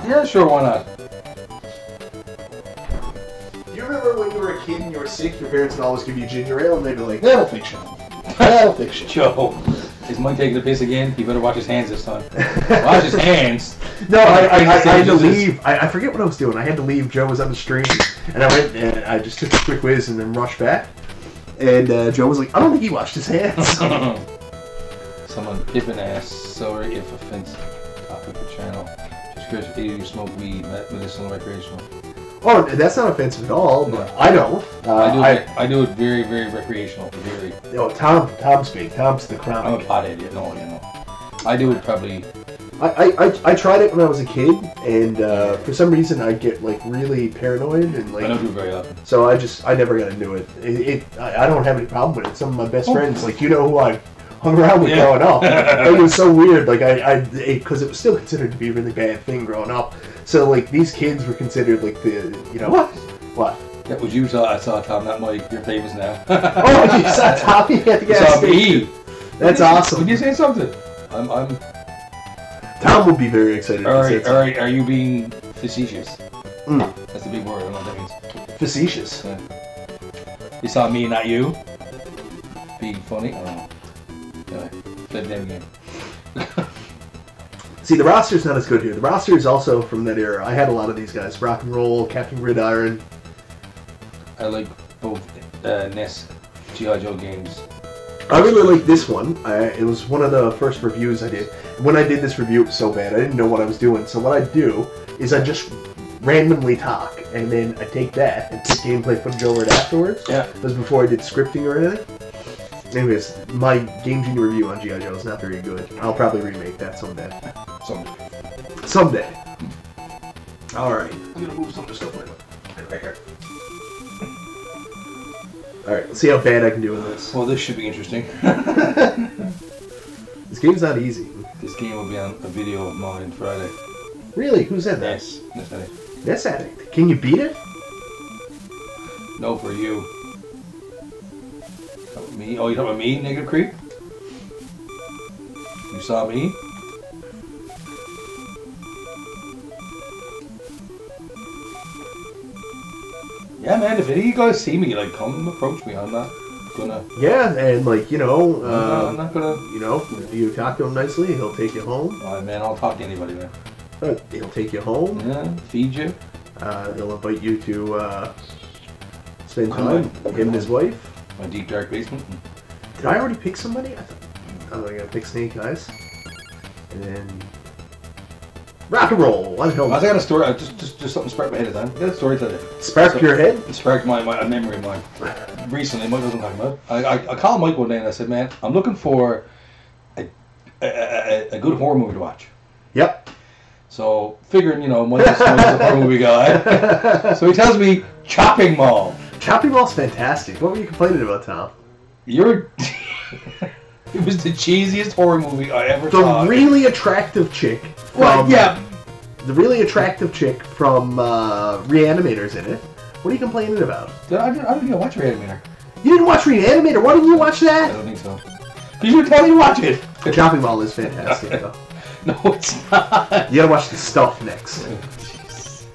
Yeah, sure, why not? Do you remember when you were a kid and you were sick, your parents would always give you ginger ale and they'd be like, that'll fix you. That'll fix you. Joe, is Mike taking the piss again? He better watch his hands this time. Watch his hands. No, I had to leave. I forget what I was doing. I had to leave. Joe was on the stream, and I went and I just took a quick whiz and then rushed back. And Joe was like, I don't think he washed his hands. Someone pippin' ass. Sorry if offense topic for channel. Just curious if you smoke weed, medicinal, recreational. Oh, that's not offensive at all, but No. I don't. I do it very, very recreational. Very. Oh, Tom's big. Tom's the crown. I'm a pothead, no, you know. I do it probably. I tried it when I was a kid, and for some reason I get like really paranoid and like. I don't do it very often. So I never got into it. I don't have any problem with it. Some of my best friends, like you know who I hung around with growing up. Like, it was so weird. Like because it was still considered to be a really bad thing growing up. So like these kids were considered like the what? That was you. I saw Tom, not Mike. You're famous now. Oh, you saw Tommy at the gas station. That's awesome. Would you say something? I'm. Tom would be very excited. Are you being facetious? Mm. That's the big word. I don't know what that means. Facetious. Yeah. You saw me, not you. Being funny. I don't know. Anyway, play the damn game. See, the roster's not as good here. The roster is also from that era. I had a lot of these guys. Rock and Roll, Captain Gridiron. I like both NES G.I. Joe games. I really like this one. It was one of the first reviews I did. When I did this review, it was so bad. I didn't know what I was doing. So what I do is I just randomly talk, and then I take that and put gameplay footage over it afterwards. Yeah. That was before I did scripting or anything. Anyways, my Game Genie review on G.I. Joe is not very good. I'll probably remake that someday. Someday. Alright. I'm gonna move some of the stuff right here. Alright, let's see how bad I can do with this. Well, this should be interesting. This game's not easy. This game will be on a video of mine Friday. Really? Who said that? NES Addict. NES Addict. Can you beat it? No, for you. Me? Oh, you talking about me, Negative Creep? You saw me? Yeah, man, if any of you guys see me, like, come approach me. I'm not gonna... Yeah, and, like, you know... I'm not gonna... You know, if you talk to him nicely, he'll take you home. Oh, man, I'll talk to anybody, man. He'll take you home. Yeah, feed you. He'll invite you to spend time with him and his wife. My deep, dark basement. Did I already pick somebody? I gotta pick Snake Eyes. And then... Rock and Roll! I got a story, just something sparked my head at the time. I got a story to tell you. Sparked your head? It sparked a memory of mine. Recently, Mike wasn't talking about. I called Mike one day and I said, man, I'm looking for a good horror movie to watch. Yep. So, figuring, you know, Mike's a horror movie guy. So he tells me, Chopping Mall. Chopping Mall's fantastic. What were you complaining about, Tom? It was the cheesiest horror movie I ever saw. The really attractive chick from... The really attractive chick from Reanimator's in it. What are you complaining about? I didn't even watch Reanimator. You didn't watch Reanimator? Why didn't you watch that? I don't think so. Because you were telling me to watch it. The Chopping Mall is fantastic, though. No, it's not. You gotta watch The Stuff next. Jeez.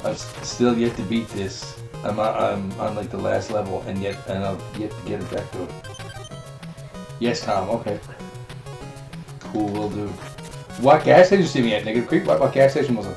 I've still yet to beat this. I'm on like the last level, and I've yet to get it back to it. Yes, Tom. Okay. Cool, will do. What gas station did you see me at, Negative Creek? What gas station was it?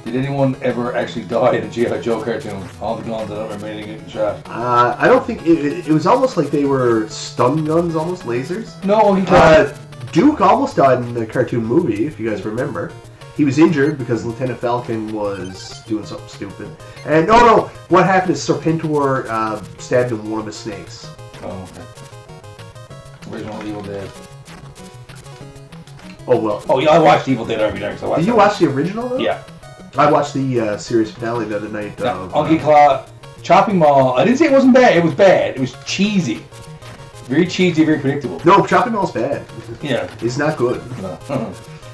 Did anyone ever actually die in a G.I. Joe cartoon? All the guns, I don't remember anything getting shot. I don't think... It was almost like they were stun guns, almost lasers. No, he died. Duke almost died in the cartoon movie, if you guys remember. He was injured because Lieutenant Falcon was doing something stupid. And, no, what happened is Serpentor stabbed him with one of his snakes. Oh, okay. Original Evil Dead. Oh, well. Oh, yeah, I watched Evil Dead every night. Did you watch the original, though? Yeah. I watched the series finale the other night. Unky Claw, Chopping Mall. I didn't say it wasn't bad. It was bad. It was cheesy. Very cheesy, very predictable. No, Chopping Mall's bad. Yeah. It's not good. No.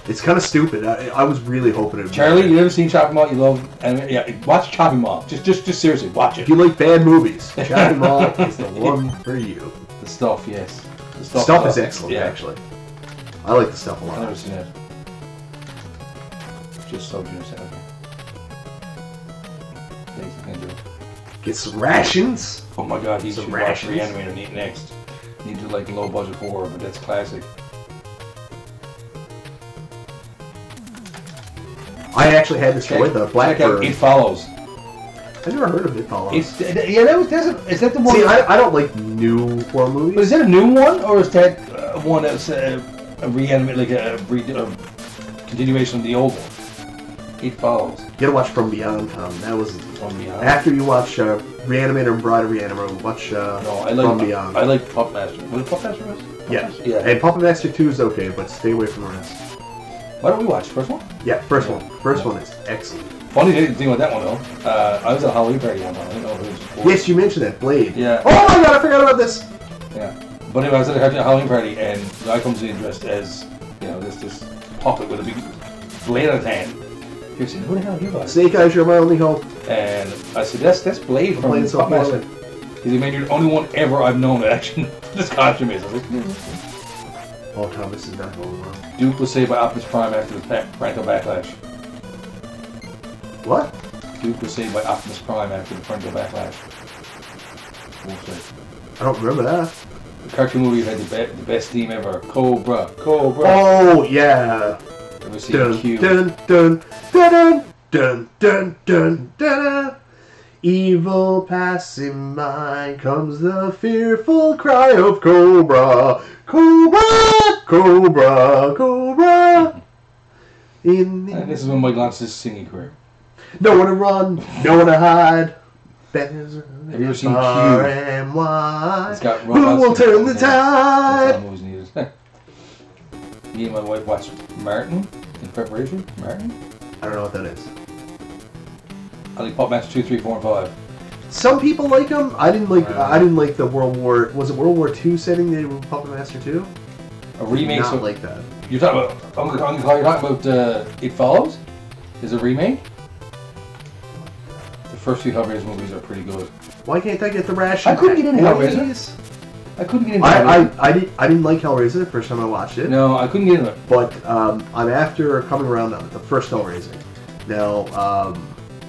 It's kind of stupid. I was really hoping it would be Charlie, bad. you ever seen Chopping Mall? You love anime? Yeah, watch Chopping Mall. Just seriously, watch it. If you like bad movies, Chopping Mall is the one for you. The stuff, yes. The Stuff is excellent, actually. I like the stuff a lot. I've never seen it. Just so you said, okay. Thanks, Andrew. Get some rations. Oh my god, he's Some should watch rations. Reanimator next. Need to like low budget horror, but that's classic. I actually had this toy, the Check out Blackbird. It Follows. I never heard of It Follows. Yeah, is that the one? See, I don't like new horror movies. But is that a new one, or is that one that's a reanimate, like a continuation of the old one? It Follows. You gotta watch From Beyond, Tom. That was From Beyond. after you watch Reanimator and Bride of Reanimator. Watch From Beyond. I like Puppet Master. Was it Puppet Master? Yeah. Yeah. And Puppet Master 2 is okay, but stay away from the rest. Why don't we watch first one? Yeah, first one. First one is excellent. Funny thing with that one though, I was at a Halloween party one time. I don't know if it was Yes, you mentioned that Blade. Yeah. Oh my god, I forgot about this. Yeah. But anyway, I was at a Halloween party and the guy comes in dressed as, this puppet with a big blade on his hand. You're saying, who the hell are you guys? Snake Eyes, you're my only hope. And I said, that's Blade from Playing so Puppet Master. poorly. He said, man, you're the only one ever I've known that actually this costume is. I was like, Oh, Tom, this is not going well. Duke was saved by Optimus Prime after the parental backlash. What? Duke was saved by Optimus Prime after the parental backlash. I don't remember that. The cartoon movie had the best theme ever. Cobra. Oh, yeah. Ever seen Dun, Q? dun, dun, dun, dun, dun, dun, dun. Evil passing by comes the fearful cry of Cobra. Cobra, Cobra, Cobra. And this is when Mike launched his singing career. No one to run, no one to hide. Have you ever seen Q? And wide. It's got Who will turn the tide? That's all movies needed. Me and my wife watched Martin in preparation. Martin? I don't know what that is. I like Puppet Master 2, 3, 4, and 5. Some people like them. I didn't like. I didn't like the World War. Was it World War II setting they did with Puppet Master 2? A remake. Not like that. You're talking about. You're talking about It Follows? Is a remake? The first few Hellraiser movies are pretty good. Why can't I get the ration? I couldn't get into Hellraiser. I couldn't get into Hellraiser. I didn't like Hellraiser the first time I watched it. No, I couldn't get into it. But I'm after coming around on it. The first Hellraiser. Now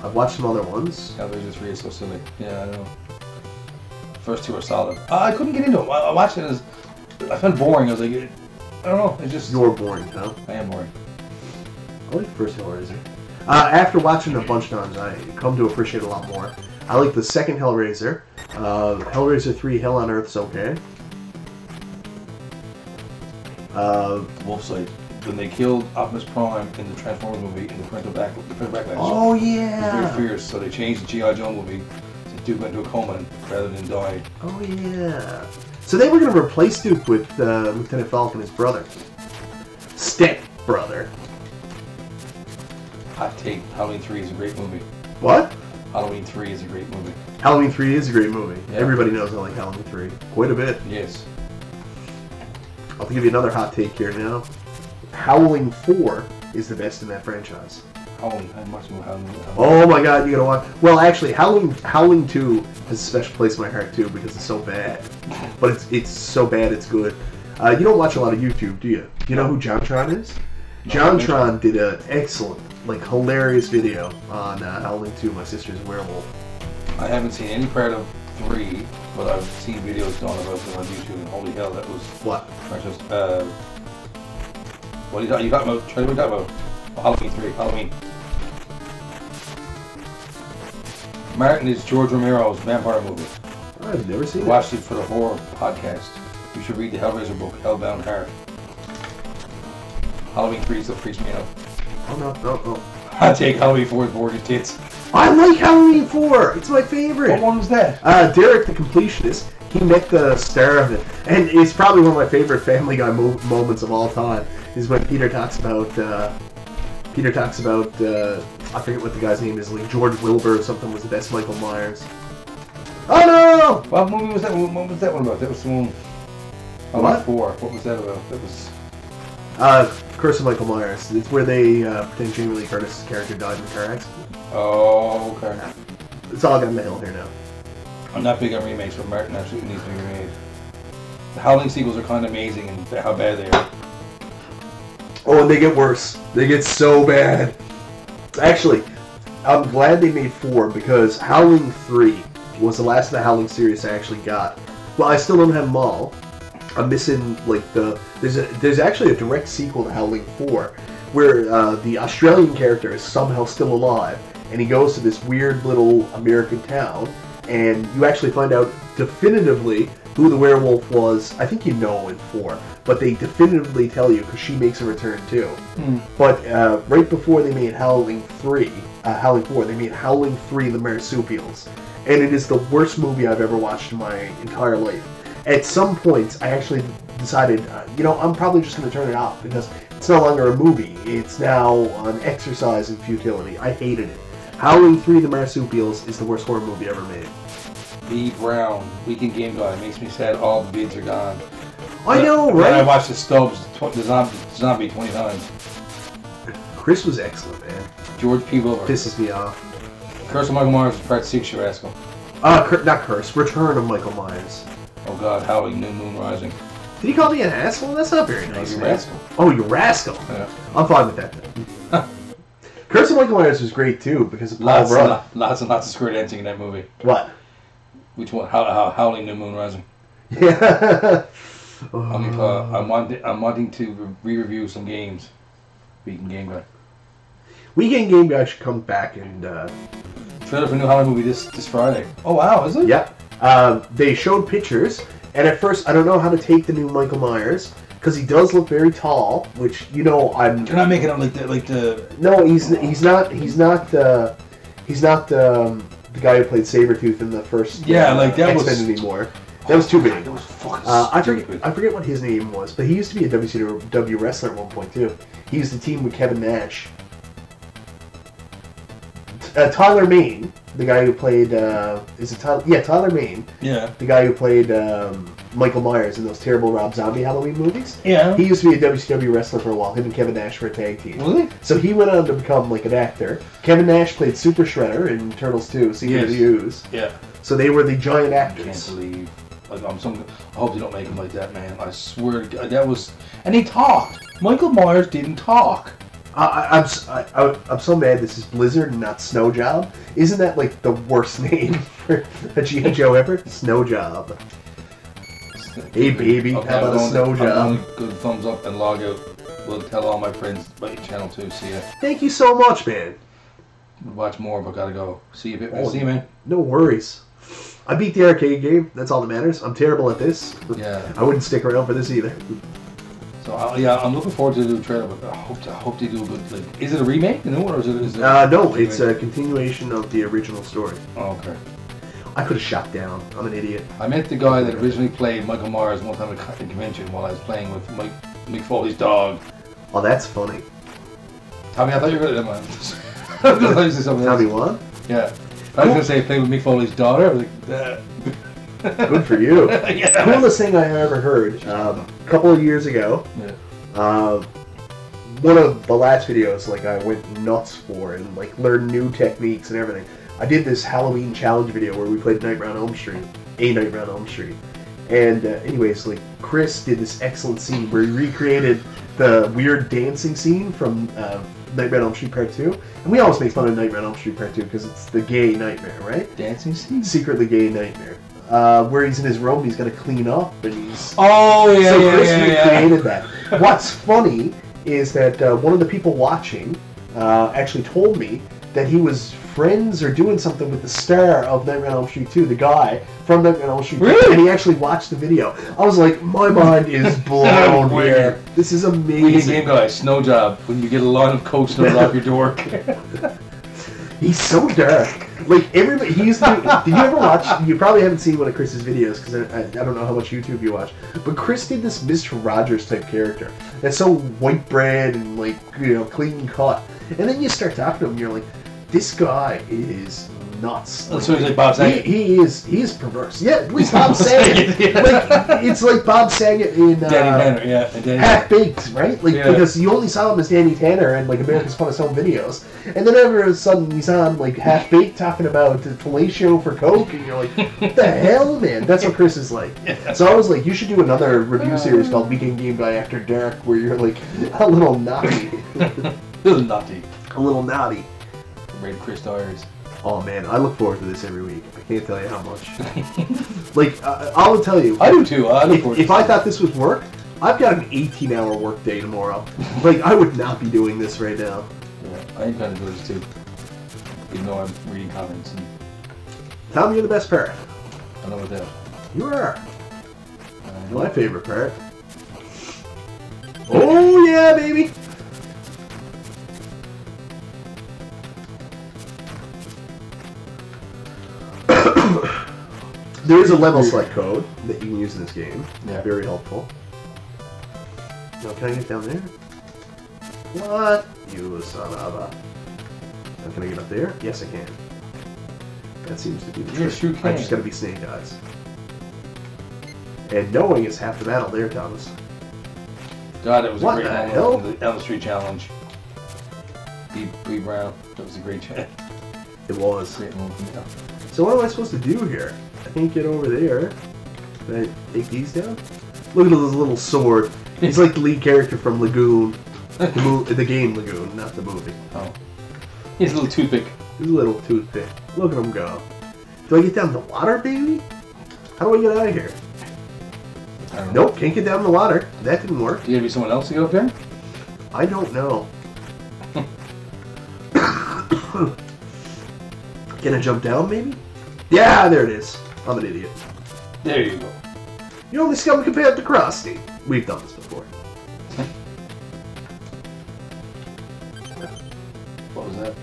I've watched some other ones. Hellraiser 3 is so silly. Yeah, I know. The first two are solid. I couldn't get into it. I watched it as I found it boring. I was like, I don't know. It's just You're boring, huh? I am boring. I like the first Hellraiser. After watching it a bunch of times, I come to appreciate it a lot more. I like the second Hellraiser. Hellraiser 3, Hell on Earth's okay. Wolfsight. When they killed Optimus Prime in the Transformers movie in the parental backlash. Oh It was yeah. very fierce, so they changed the G.I. Joe movie so Duke went into a coma rather than died. Oh yeah. So they were going to replace Duke with Lieutenant Falcon, his brother. Step brother. Hot take, Halloween 3 is a great movie. What? Halloween 3 is a great movie. Halloween 3 is a great movie. Yeah. Everybody knows I like Halloween 3. Quite a bit. Yes. I'll give you another hot take here now. Halloween 4 is the best in that franchise. Halloween, I much more Halloween. Oh my god, you gotta watch. Well, actually, Halloween 2 has a special place in my heart too because it's so bad. But it's so bad it's good. You don't watch a lot of YouTube, do you? You know who JonTron is? No, JonTron did an excellent, hilarious video on Halloween 2, My Sister's Werewolf. I haven't seen any part of 3, but I've seen videos done about them on YouTube, and holy hell, that was... What? Just, what are you talking about? What are you talking about? Oh, Halloween 3, Halloween. Martin is George Romero's vampire movie. I've never seen I it. watched it for the horror podcast. You should read the Hellraiser book, Hellbound Heart. Halloween 3 still freaks me out. Oh no. I take Halloween 4 is boring as tits. I like Halloween 4! It's my favorite! What one was that? Derek the Completionist. He met the star of it. And it's probably one of my favorite Family Guy moments of all time, is when Peter talks about, I forget what the guy's name is, like George Wilbur or something was the best Michael Myers. Oh no! What movie was that? What was that one about? That was the one... Halloween 4. What was that about? That was... Curse of Michael Myers. It's where they pretend Jamie Lee Curtis's character died in a car accident. Oh, okay. It's all got mail here now. I'm not big on remakes, but Martin actually needs to be remade. The Howling sequels are kind of amazing and how bad they are. Oh, and they get worse. They get so bad. Actually, I'm glad they made 4 because Howling 3 was the last of the Howling series I actually got. Well, I still don't have them all. I'm missing like there's actually a direct sequel to Howling 4 where the Australian character is somehow still alive and he goes to this weird little American town and you actually find out definitively who the werewolf was. I think you know in 4, but they definitively tell you because she makes a return too. But right before they made Howling 4, they made Howling 3 The Marsupials. And it is the worst movie I've ever watched in my entire life. At some points, I actually decided, I'm probably just going to turn it off because it's no longer a movie. It's now an exercise in futility. I hated it. Howling 3 The Marsupials is the worst horror movie ever made. B. Brown, Weekend Game Guy, makes me sad all the bids are gone. I know, right? When I watched the Stubbs, the zombie 20 times. Chris was excellent, man. George P. Wilbur. Pisses me off. Curse of Michael Myers is part 6, you rascal. Not Curse. Return of Michael Myers. Oh God, Howling, New Moon Rising. Did he call me an asshole? That's not very nice. You rascal. Oh, you rascal. Yeah. I'm fine with that then. Curse of Michael Myers was great too because of Paul Rudd. Lots and lots of square dancing in that movie. What? Which one? Howling, New Moon Rising. Yeah. I'm wanting to re-review some games. Weekend Game Guy. Weekend Game Guy should come back and. Trailer for a new Halloween movie this Friday. Oh wow, is it? Yeah. They showed pictures, and at first I don't know how to take the new Michael Myers because he does look very tall, which I'm. You're not making him like the. No, he's not the guy who played Sabretooth in the first. Yeah, like that X-Men was anymore. That was too big. That was fucking I forget what his name was, but he used to be a WCW wrestler at one point too. He used to team with Kevin Nash. Tyler Mane, the guy who played, is it Tyler? Yeah, Tyler Mane. Yeah. The guy who played Michael Myers in those terrible Rob Zombie Halloween movies. Yeah. He used to be a WCW wrestler for a while. Him and Kevin Nash were a tag team. Really? So he went on to become like an actor. Kevin Nash played Super Shredder in Turtles 2, Secret of the Ooze. Yeah. So they were the giant actors. I can't believe. Like, I hope they don't make him like that, man. I swear to God, that was. And he talked. Michael Myers didn't talk. I'm so mad this is Blizzard and not Snow Job. Isn't that like the worst name for a G.I. Joe ever? Snow Job. Hey baby, okay, how about a Snow Job? Good thumbs up and log out. We'll tell all my friends about your channel too. See ya. Thank you so much, man. Watch more, but gotta go. See you, Oh, see you, man. No worries. I beat the arcade game. That's all that matters. I'm terrible at this. Yeah. I wouldn't stick around for this either. So I'm looking forward to the new trailer, but I hope they do a good. Like, is it a remake, or is it? No, it's a continuation of the original story. Oh, okay. I could have shot down. I'm an idiot. I met the guy that originally played Michael Myers one time at a convention while I was playing with Mick Foley's dog. Oh, that's funny. Tommy, I thought you were going to. I thought you said something else. Tommy what? Yeah. I was going to say playing with Mick Foley's daughter. I was like, that. Good for you. Yeah. Coolest thing I ever heard. A couple of years ago, one of the last videos like I went nuts for and like learned new techniques and everything. I did this Halloween challenge video where we played Nightmare on Elm Street, and anyways, like Chris did this excellent scene where he recreated the weird dancing scene from Nightmare on Elm Street Part 2. And we always make fun of Nightmare on Elm Street Part 2 because it's the gay nightmare, right? Dancing scene? Secretly gay nightmare. Where he's in his room, he's got to clean up, and he's... Oh, yeah, so Chris recreated that. What's funny is that one of the people watching actually told me that he was friends or doing something with the star of Nightmare on Elm Street 2, the guy from Nightmare on Elm Street 2, really? And he actually watched the video. I was like, my mind is blown here. This is amazing. We game guy, Snow Job, when you get a lot of coke snow off your door. He's so dark. Like, everybody, he used to... Did you ever watch... You probably haven't seen one of Chris's videos, because I don't know how much YouTube you watch, but Chris did this Mr. Rogers type character. That's so white bread and, like, clean cut. And then you start talking to him, and you're like, This guy is nuts. Like, so he's like Bob Saget. He is perverse. Yeah, at least Bob Saget. Like, it's like Bob Saget in Danny Tanner, Half Baked, right? Like because you only saw him as Danny Tanner and like America's Funniest Home Videos, and then all of a sudden he's on like Half Baked talking about the fellatio for coke, and you're like, what the hell, man? That's what Chris is like. So I was like, you should do another review series called Weekend Game Guy After Dark, where you're like a little naughty, a little naughty, a little naughty. Rated Chris Dyers. Oh man, I look forward to this every week. I can't tell you how much. Like, I will tell you. I do too. I look forward to if I thought this was work, I've got an 18-hour work day tomorrow. Like, I would not be doing this right now. Yeah, I ain't trying to do this too. Even though I'm reading comments. And Tom, you're the best parrot. I know what that. You are. My favorite parrot. Oh yeah, baby. There is a level select code that you can use in this game. Yeah. Very helpful. Now, can I get down there? What? You son of a... Now, can I get up there? Yes, I can. That seems to be the Yes, trick. you can. I just gotta be Snake Eyes. And knowing is half the battle there, Thomas. God, that was What a great the moment hell? on the Elm Street Challenge. B. Brown. That was a great challenge. It was. Great moment from the So what am I supposed to do here? I can't get over there. Can I take these down? Look at this little sword. He's like the lead character from Lagoon. The game Lagoon, not the movie. Oh. He's a little toothpick. He's a little toothpick. Look at him go. Do I get down the water, baby? How do I get out of here? I don't know. Nope, can't get down the water. That didn't work. You gotta be someone else to get up there? I don't know. Can I jump down, maybe? Yeah, there it is. I'm an idiot. There you go. You're only scum compared to Krusty. We've done this before. What was that?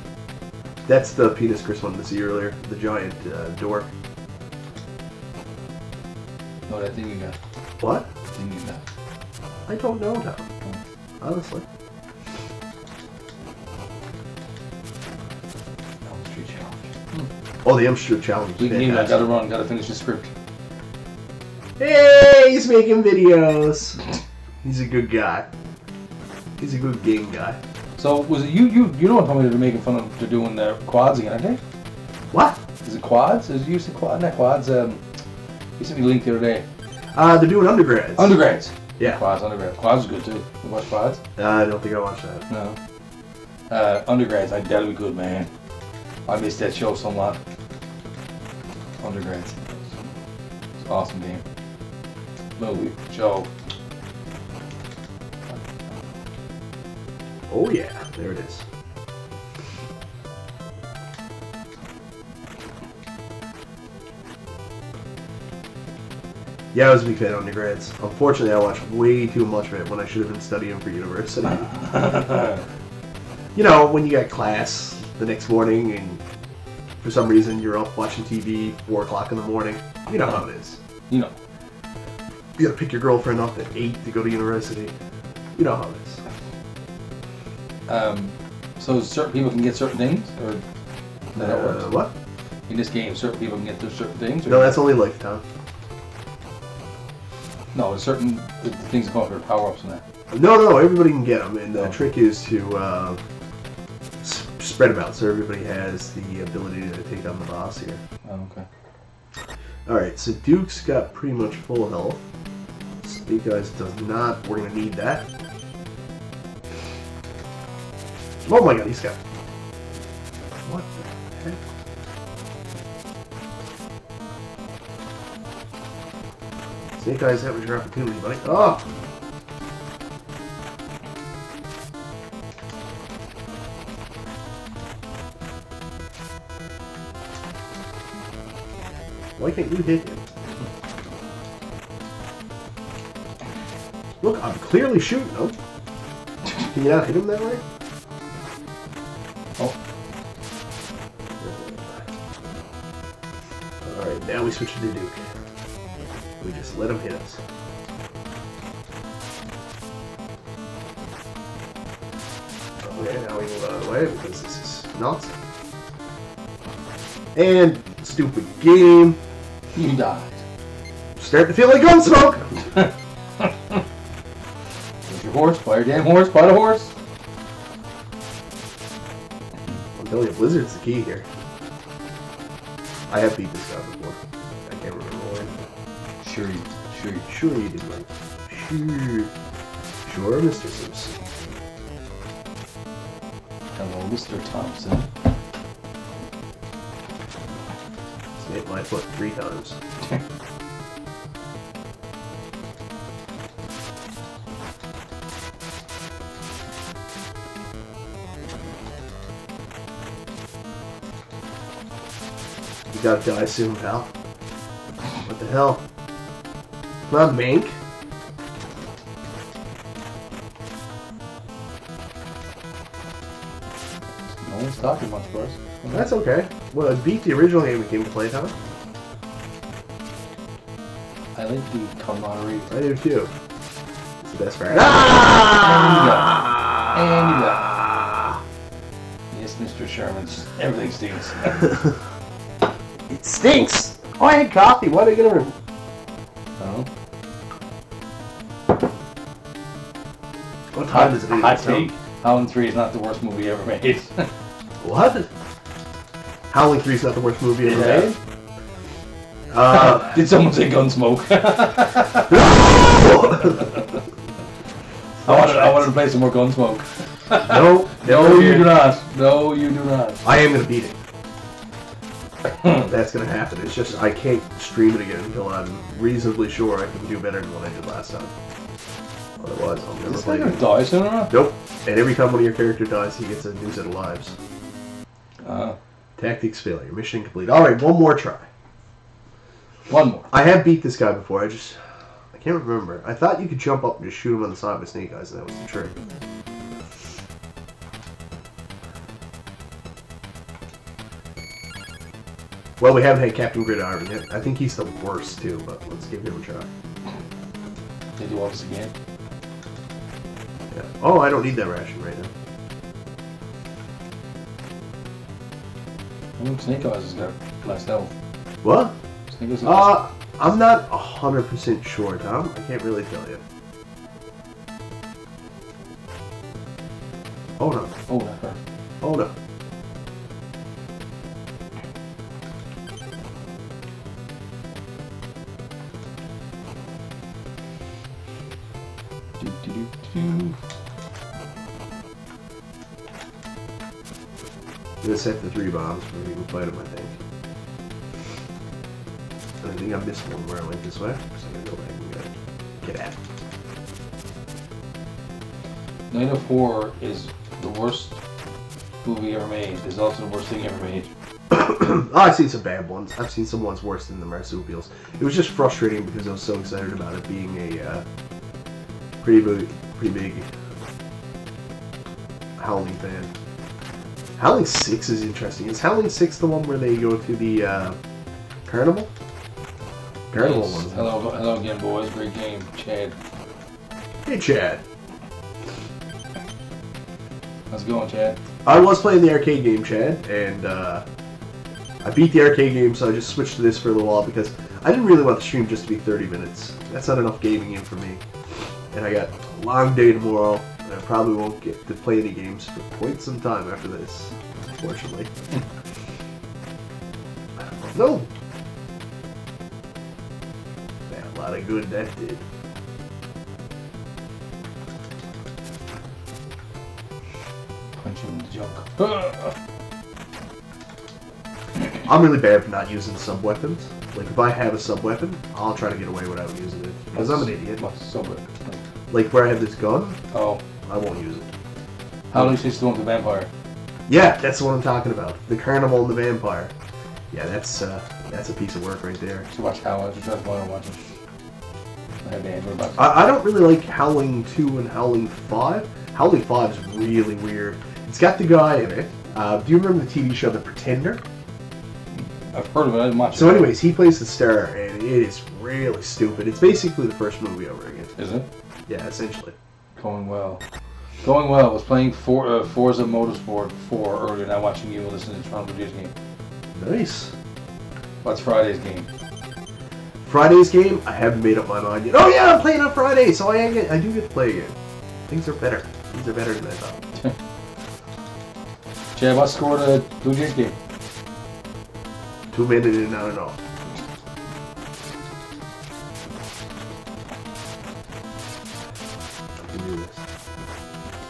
That's the penis Chris wanted to see earlier. The giant door. No, that thing you got. What? That thing you got. I don't know, Tom. Honestly. Elm Street Challenge. Oh, the Elm Street Challenge. We can even, I gotta run, gotta finish the script. Hey, he's making videos. He's a good guy. He's a good game guy. So, was it you don't tell me they're making fun of, they're doing the quads again, aren't they? What? Is it quads? Is it used to quad? Not quads, you sent me a link the other day. They're doing undergrads. Undergrads. Yeah. Quads, undergrads. Quads is good too. You watch quads? I don't think I watched that. No. Undergrads, that'll be good, man. I missed that show so much. Undergrads. It's an awesome game. Movie, show. Oh yeah, there it is. Yeah, I was a big fan of undergrads. Unfortunately, I watched way too much of it when I should have been studying for university. You know, when you got class the next morning and for some reason you're up watching TV 4 o'clock in the morning. You know how it is. You know. You gotta pick your girlfriend up at 8 to go to university. You know how it is. So certain people can get certain things, or that works? What? In this game, certain people can get certain things? Or No, that's only lifetime. No, there's certain the things that come up with power-ups and that. No, everybody can get them, and the trick is to spread them out so everybody has the ability to take on the boss here. Oh, okay. Alright, so Duke's got pretty much full health. Snake Eyes does not. We're going to need that. Oh my god, he's got... What the heck? Snake Eyes, that was your opportunity, buddy. Oh! Why can't you hit him? Look, I'm clearly shooting him. Can you not hit him that way? Oh. Alright, now we switch to Duke. We just let him hit us. Okay, now we move out of the way because this is nuts. And stupid game. You died. Starting to feel like Gunsmoke. There's your horse. Buy your damn horse. Buy the horse. I'm telling you, Blizzard's the key here. I have beat this guy before. I can't remember when. Sure you did, Mike. Sure, Mr. Simpson. Hello, Mr. Thompson. It's hit my foot 3 times. You gotta die soon, pal. What the hell? Not Mink. No one's talking much for us. That's okay. Well, it beat the original game that came to playtime. I like the camaraderie. I do too. It's the best part. And you got. Yes, Mr. Sherman. Everything stinks. It stinks! Oh, I had coffee. Why did I get over? Oh. What time is it? Hot take. Howling 3 is not the worst movie ever made. What? Howling 3 is not the worst movie ever made? Did someone say Gunsmoke? I wanted to play some more Gunsmoke. No, you do not. No, you do not. I am going to beat it. That's going to happen. It's just I can't stream it again until I'm reasonably sure I can do better than what I did last time. Otherwise, I'll never play it. Die soon enough? Nope. And every time one of your characters dies, he gets a new set of lives. Tactics failure. Mission complete. Alright, one more try. One more. I have beat this guy before. I can't remember. I thought you could jump up and just shoot him on the side with snake eyes, and that was the trick. Well, we haven't had Captain Gridiron yet. I think he's the worst, too, but let's give him a try. Did you want us again? Yeah. Oh, I don't need that ration right now. I think Snake Eyes has got less health. What? Snake Eyes has I'm not 100% sure, Tom. I can't really tell you. Oh, no. Oh, that hurt. Oh, no. I'm gonna set the 3 bombs before we can fight him, I think. I think I missed one where I went this way, so I'm gonna go back and get at it. Night of Horror is the worst movie ever made. It's also the worst thing ever made. Oh, I've seen some bad ones. I've seen some ones worse than the marsupials. It was just frustrating because I was so excited about it being a pretty big Howling fan. Howling 6 is interesting. Is Howling 6 the one where they go to the carnival? Carnival Yes. one. Hello again, boys. Great game, Chad. Hey, Chad. How's it going, Chad? I was playing the arcade game, Chad, and I beat the arcade game, so I just switched to this for a little while because I didn't really want the stream just to be 30 minutes. That's not enough gaming in for me. And I got a long day tomorrow, and I probably won't get to play any games for quite some time after this, unfortunately. No! Man, a lot of good that did. Punch you in the junk. I'm really bad for not using sub-weapons. Like, if I have a sub-weapon, I'll try to get away without using it. Because I'm an idiot. What's sub-weapon? Like, where I have this gun, Oh. I won't use it. How do you say still the vampire? Yeah, that's what I'm talking about. The Carnival and the Vampire. Yeah, that's a piece of work right there. To watch Howling, that's what I'm watching. I have the Android about I don't really like Howling 2 and Howling 5. Howling 5 is really weird. It's got the guy in it. Do you remember the TV show The Pretender? I've heard of it, I didn't watch it. So anyways, he plays the star, and it is really stupid. It's basically the first movie over again. Is it? Yeah, essentially. Going well. Going well. I was playing Forza Motorsport 4 earlier, now watching you listening to Toronto Disney. Nice. What's Friday's game? Friday's game, I haven't made up my mind yet. Oh yeah, I'm playing on Friday, so I do get to play again. Things are better. Things are better than I thought. Chad, what scored the Blue Jays game? 2 minutes in, I don't know. I can do this.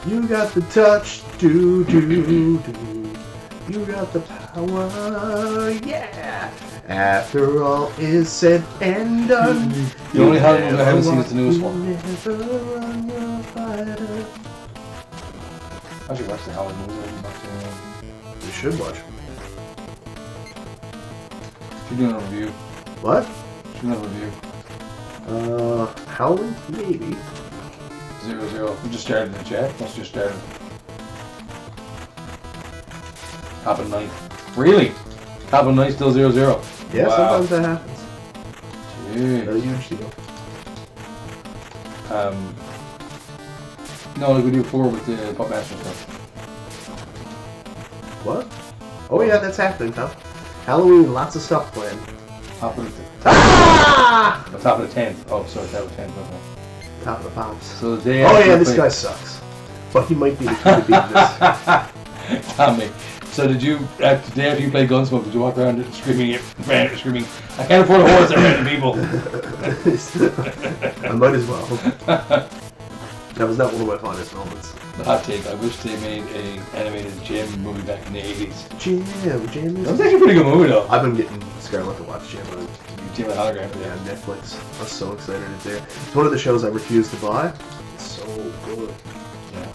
You got the touch, do. You got the power, yeah. After all is said and done, the only Halloween movie I haven't seen is the newest one. I should watch the Halloween movie. You should watch. She's doing a review. What? She's doing a review. Howling? Maybe. 0-0. We just started in the chat. Must just started. Top of 9. Really? Top of 9 still 0-0. Yeah, wow. Sometimes that happens. Jeez. A huge deal. No, like we do 4 with the Pup Master stuff. What? Oh yeah, that's happening, huh? Halloween, lots of stuff planned. Top of the Ah! top of the 10th. Oh, sorry, top of the 10th. Okay. Top of the pops. So the day oh yeah, this guy sucks. But he might be the key to beating this. Tommy. So did you, the day after you played Gunsmoke, did you walk around screaming, I can't afford a horse at random people? I might as well. That was not one of my fondest moments. The hot take, I wish they made an animated Jam movie back in the 80s. Jam. That was actually a pretty good movie though. I've been getting Scarlett to watch Jam on Jam and Hologram. Yeah, Netflix. I was so excited it's there. It's one of the shows I refuse to buy. It's so good. Yeah.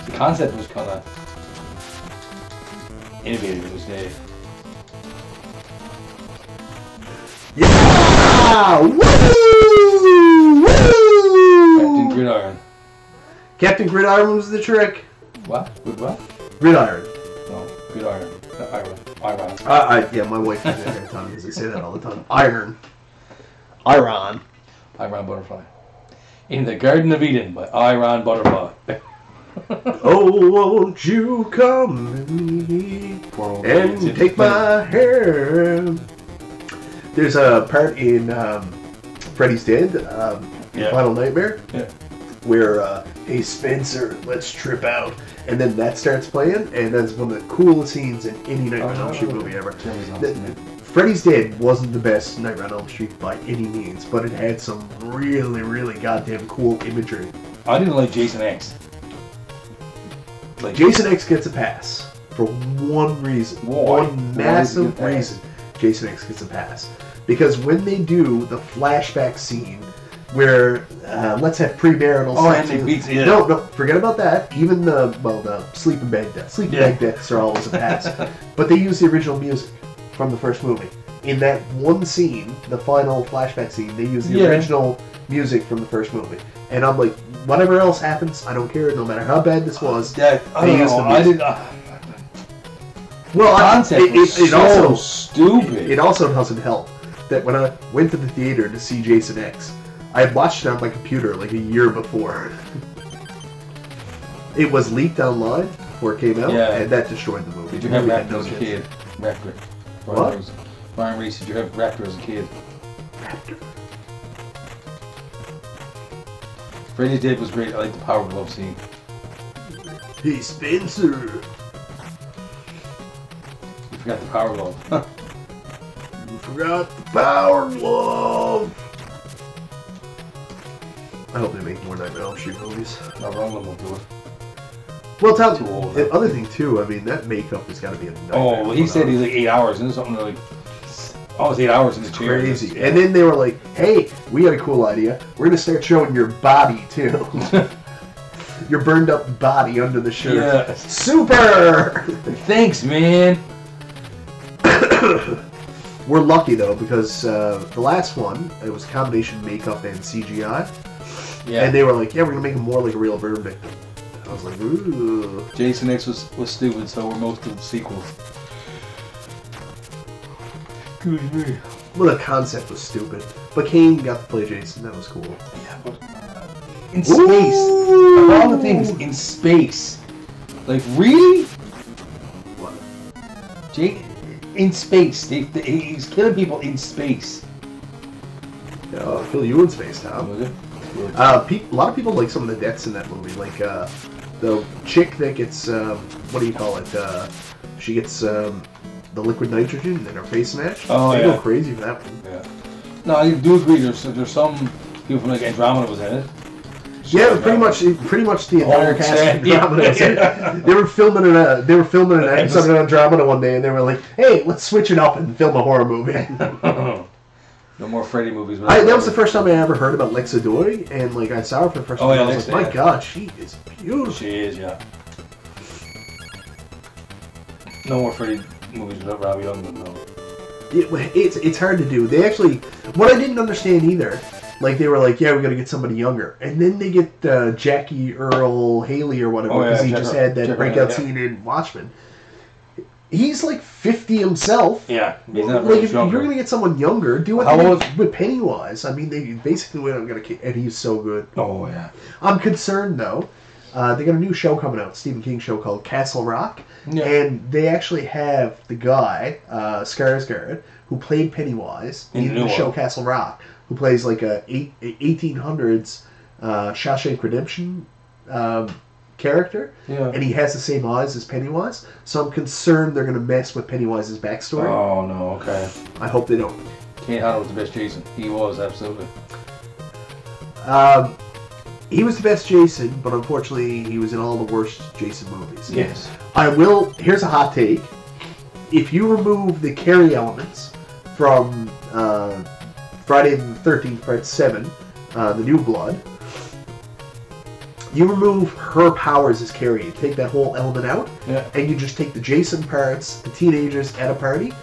The concept was kind of innovative in this day. Yeah! Woo! Captain Gridiron. Captain Gridiron was the trick. What? With what? Gridiron. No, Gridiron. Iron. Yeah, my wife gives me a hard time because I say that all the time. Iron. Iron Butterfly. In the Garden of Eden by Iron Butterfly. Oh, won't you come with me and take my hand? There's a part in Freddy's Dead, Final Nightmare, where, hey Spencer, let's trip out. And then that starts playing, and that's one of the coolest scenes in any Nightmare on Elm Street movie ever. Freddy's Dead wasn't the best Nightmare on Elm Street by any means, but it had some really, really goddamn cool imagery. I didn't like Jason X. Jason X gets a pass for one reason. One massive reason Jason X gets a pass. Because when they do the flashback scene where let's have premarital sex. And beats, No, forget about that. Even the sleeping bag deaths. Sleeping bag deaths are always a pass. But they use the original music from the first movie. In that one scene, the final flashback scene, they use the original music from the first movie. And I'm like, whatever else happens, I don't care. No matter how bad this was, they use the music. Well, it also stupid. It also doesn't help that when I went to the theater to see Jason X, I had watched it on my computer like a year before. It was leaked online before it came out, and that destroyed the movie. Did you have Raptor as a kid? Raptor. What? Ryan Reese, did you have Raptor as a kid? Raptor. Freddy's Dead was great. I like the Power Glove scene. Hey, Spencer. You forgot the Power Glove. You forgot the Power Glove. I hope they make more Nightmare on Elm Street movies. Not wrong, we'll do it. Well, the other thing too, I mean, that makeup has got to be a nightmare. Oh, he said he's like 8 hours, and something like almost 8 hours in the chair. Crazy. Yeah. And then they were like, "Hey, we got a cool idea. We're gonna start showing your body too, your burned up body under the shirt." Yeah. Super. Thanks, man. We're lucky though because the last one it was a combination makeup and CGI. Yeah. And they were like, "Yeah, we're gonna make him more like a real burn victim." I was like, "Ooh." Jason X was stupid, so were most of the sequels. Excuse me. Well, the concept was stupid, but Kane got to play Jason. That was cool. Yeah, but in space, of all the things in space, like really, what? in space. He's killing people in space. Yeah, kill you in space, Tom. Was it? A lot of people like some of the deaths in that movie. Like the chick that gets what do you call it? She gets the liquid nitrogen and her face smashed. Oh, they yeah. go crazy for that one. Yeah. No, I do agree. There's some people from like Andromeda was in it. Yeah, pretty much the entire cast of Andromeda was in it. They were filming an episode of Andromeda one day, and they were like, "Hey, let's switch it up and film a horror movie." No more Freddy movies. That was the first time I ever heard about Lexa Dory, and like I saw her for the first time. And I was like, "My God, she is beautiful." She is, yeah. No more Freddy movies without Robbie Young, but no. It's hard to do. They actually, what I didn't understand either, like they were like, yeah, we got to get somebody younger, and then they get Jackie Earl Haley or whatever because he just had that breakout scene in Watchmen. He's like 50 himself. Yeah, he's not like if younger. you're gonna get someone younger, do what they did with Pennywise. I mean, they basically went out and got a kid, and he's so good. Oh yeah. I'm concerned though. They got a new show coming out, Stephen King show called Castle Rock, and they actually have the guy Skarsgård who played Pennywise in the show Castle Rock, who plays like a 1800s Shawshank Redemption character, and he has the same eyes as Pennywise. So I'm concerned they're going to mess with Pennywise's backstory. Oh no, okay. I hope they don't. Kane Hodder was the best Jason. He was, absolutely. He was the best Jason, but unfortunately he was in all the worst Jason movies. Yes. Here's a hot take. If you remove the Carrie elements from Friday the 13th, Part 7, The New Blood, you remove her powers as Carrie and take that whole element out, and you just take the Jason parts, the teenagers at a party,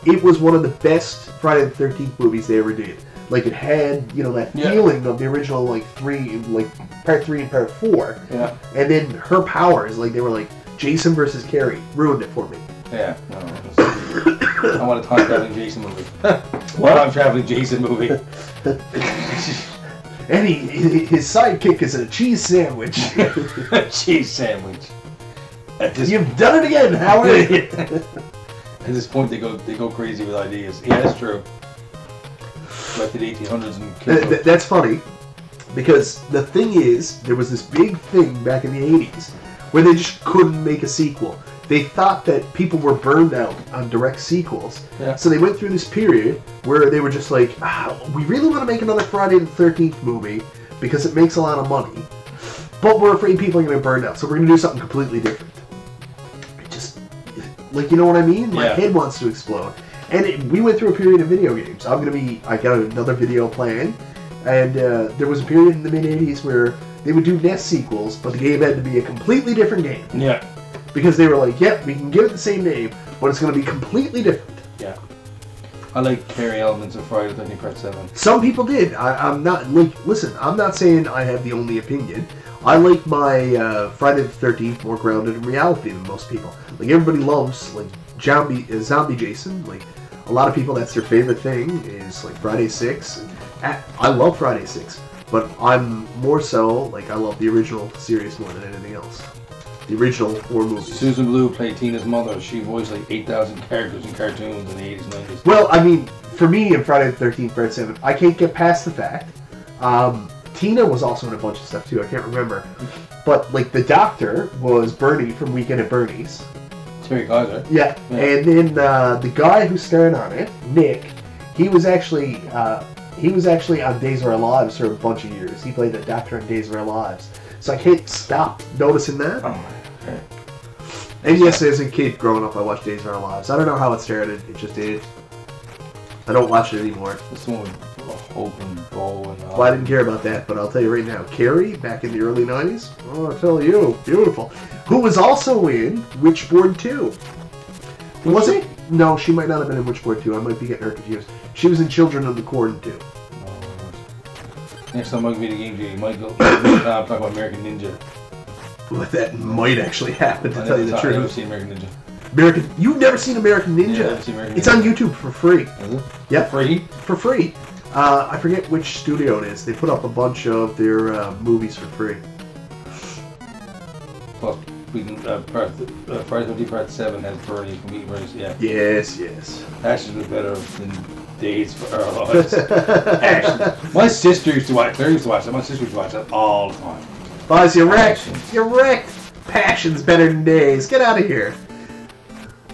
it was one of the best Friday the 13th movies they ever did. Like, it had, that feeling of the original, Part 3 and Part 4. Yeah. And then her powers, they were like, Jason versus Carrie. Ruined it for me. Yeah. No, I want a time-traveling Jason movie. What? Time-traveling Jason movie. And his sidekick is a cheese sandwich. Cheese sandwich. You've done it again, Howard! At this point, they go crazy with ideas. Yeah, that's true. Back to the 1800s and that's funny, because the thing is, there was this big thing back in the 80s where they just couldn't make a sequel. They thought that people were burned out on direct sequels, so they went through this period where they were just like, we really want to make another Friday the 13th movie because it makes a lot of money, but we're afraid people are going to get burned out, so we're going to do something completely different. You know what I mean? My head wants to explode. And we went through a period of video games. I got another video playing, and there was a period in the mid-'80s where they would do NES sequels, but the game had to be a completely different game. Yeah. Because they were like, yep, we can give it the same name, but it's going to be completely different. Yeah. I like Carrie elements of Friday the 13th Part 7. Some people did. I'm not, listen, I'm not saying I have the only opinion. I like my Friday the 13th more grounded in reality than most people. Everybody loves, zombie Jason. A lot of people, that's their favorite thing, is Friday 6. I love Friday 6, but I'm more so, I love the original series more than anything else. The original 4 movies. Susan Blue played Tina's mother. She voiced 8,000 characters in cartoons in the 80s and 90s. Well, I mean, for me in Friday the 13th, Part 7, I can't get past the fact. Tina was also in a bunch of stuff too, I can't remember. But, the doctor was Bernie from Weekend at Bernie's. Terry Kaiser. Yeah, and then the guy who starred on it, Nick, he was actually on Days of Our Lives for a bunch of years. He played the doctor on Days of Our Lives. So I can't stop noticing that. Oh, okay. And yes, as a kid growing up, I watched Days of Our Lives. I don't know how it started. It just did. I don't watch it anymore. This one with Hope and Bo and well, I didn't care about that, but I'll tell you right now, Carrie, back in the early 90s, oh, I tell you, beautiful. Who was also in Witchboard 2. Was it? No, she might not have been in Witchboard 2. I might be getting her confused. She was in Children of the Corn 2. Next time MichaelBtheGameGenie, Michael, talk about American Ninja. Well, that might actually happen, to tell you the truth. I've never seen American Ninja. You've never seen American Ninja? Yeah, I've seen American Ninja. It's on YouTube for free. Is it? Yeah. For free? For free. I forget which studio it is. They put up a bunch of their movies for free. Plus Friday 13th Part 7 has Bernie from Meat Race. Yeah. Yes, yes. Ashes was better than Days for Our Lives. Ashes. My sister used to watch. Claire used to watch that. My sister used to watch that all the time. Buzz, you're wrecked. You're wrecked. Passion's better than Days. Get out of here.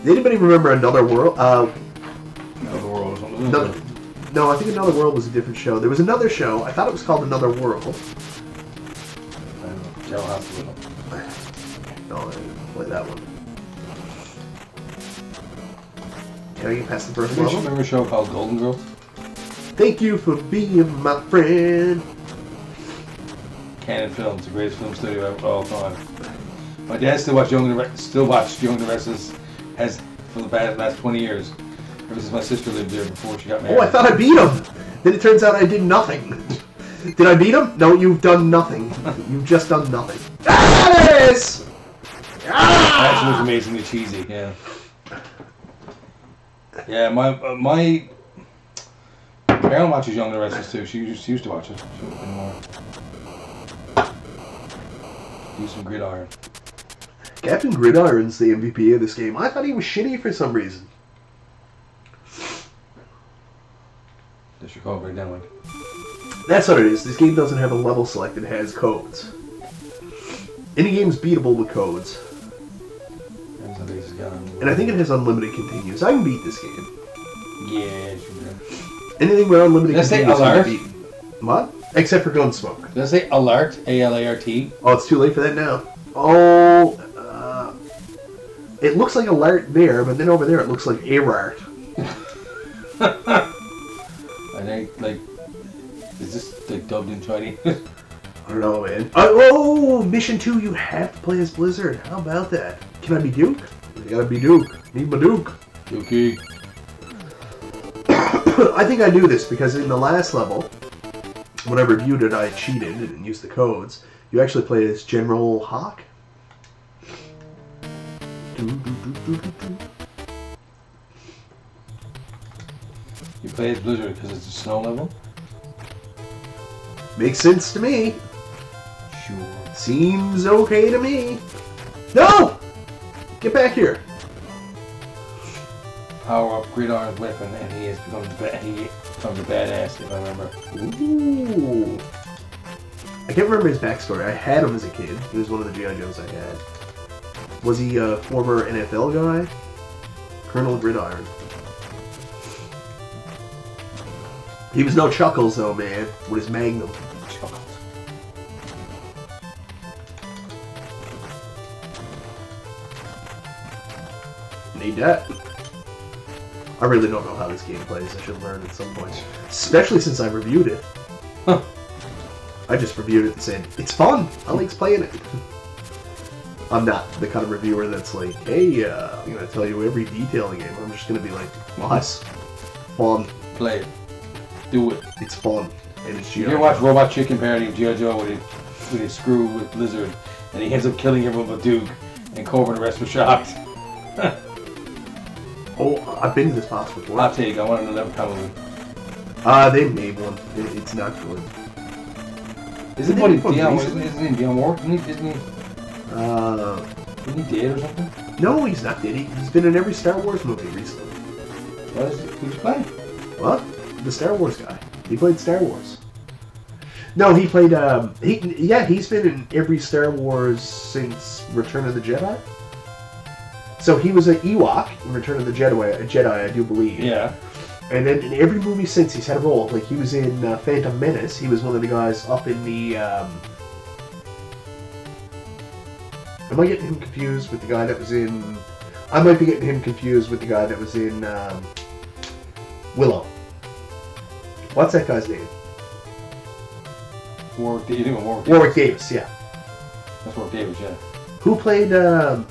Did anybody remember Another World? Another World or something. No, I think Another World was a different show. There was another show. I thought it was called Another World. I don't know. General Hospital. No, I didn't play that one. Can I get past the first level? Remember a show called Golden Girls? Thank you for being my friend. Canon Films, the greatest film studio of all time. My dad still watched Young and the Restless has for the last 20 years. Ever since my sister lived there before she got married. Oh, I thought I beat him. Then it turns out I did nothing. Did I beat him? No, you've done nothing. You've just done nothing. That is! That was amazingly cheesy, yeah. Yeah, my Carol watches Young and the Restless too. She used to watch it. She wouldn't anymore. Do some Gridiron. Captain Gridiron's the MVP of this game. I thought he was shitty for some reason. That's your call right now, Mike. That's what it is. This game doesn't have a level select. It has codes. Any game's beatable with codes. And I think it has unlimited continues. I can beat this game. Yeah, sure. Anything with unlimited continues can be beaten. What? Except for Gunsmoke. Does it say alert? A-L-A-R-T? Oh, it's too late for that now. Oh, it looks like alert there, but then over there it looks like Erart. I think, like, is this like dubbed in Chinese? I don't know, man. Oh, Mission 2, you have to play as Blizzard. How about that? Can I be Duke? I gotta be Duke. Need my Duke. Dukey. I think I knew this because in the last level, when I reviewed it, I cheated and used the codes. You actually play as General Hawk. You play as Blizzard because it's a snow level? Makes sense to me. Sure. Seems okay to me. No! Get back here. Power up Gridiron's weapon and he becomes a badass, if I remember. Ooh. I can't remember his backstory. I had him as a kid. He was one of the G.I. Joes I had. Was he a former NFL guy? Colonel Gridiron. He was no Chuckles, though, man, with his Magnum. Chuckles. Need that. I really don't know how this game plays. I should learn at some point. Especially since I reviewed it. Huh. I just reviewed it and said, it's fun. I like playing it. I'm not the kind of reviewer that's like, hey, I'm going to tell you every detail of the game. I'm just going to be like, nice. Fun. Play it. Do it. It's fun. And it's G.I. You ever watch Robot Chicken parody of G.I. Joe with his screw with Blizzard and he ends up killing everyone but Duke and Cobra and the rest were shocked? Oh, I've been to this box before. I'll take it. I want to never come with they made one. It's not good. Isn't he Dionne Warwick? Isn't he dead or something? No, he's not dead. He's been in every Star Wars movie recently. Who's he playing? What? The Star Wars guy. He played Star Wars. No, he played, he's been in every Star Wars since Return of the Jedi. So he was an Ewok in Return of the Jedi, I do believe. Yeah. And then in every movie since, he's had a role. Like, he was in Phantom Menace. He was one of the guys up in the, Am I getting him confused with the guy that was in... I might be getting him confused with the guy that was in, Willow. What's that guy's name? Warwick Davis, yeah. That's Warwick Davis, yeah. Who played, I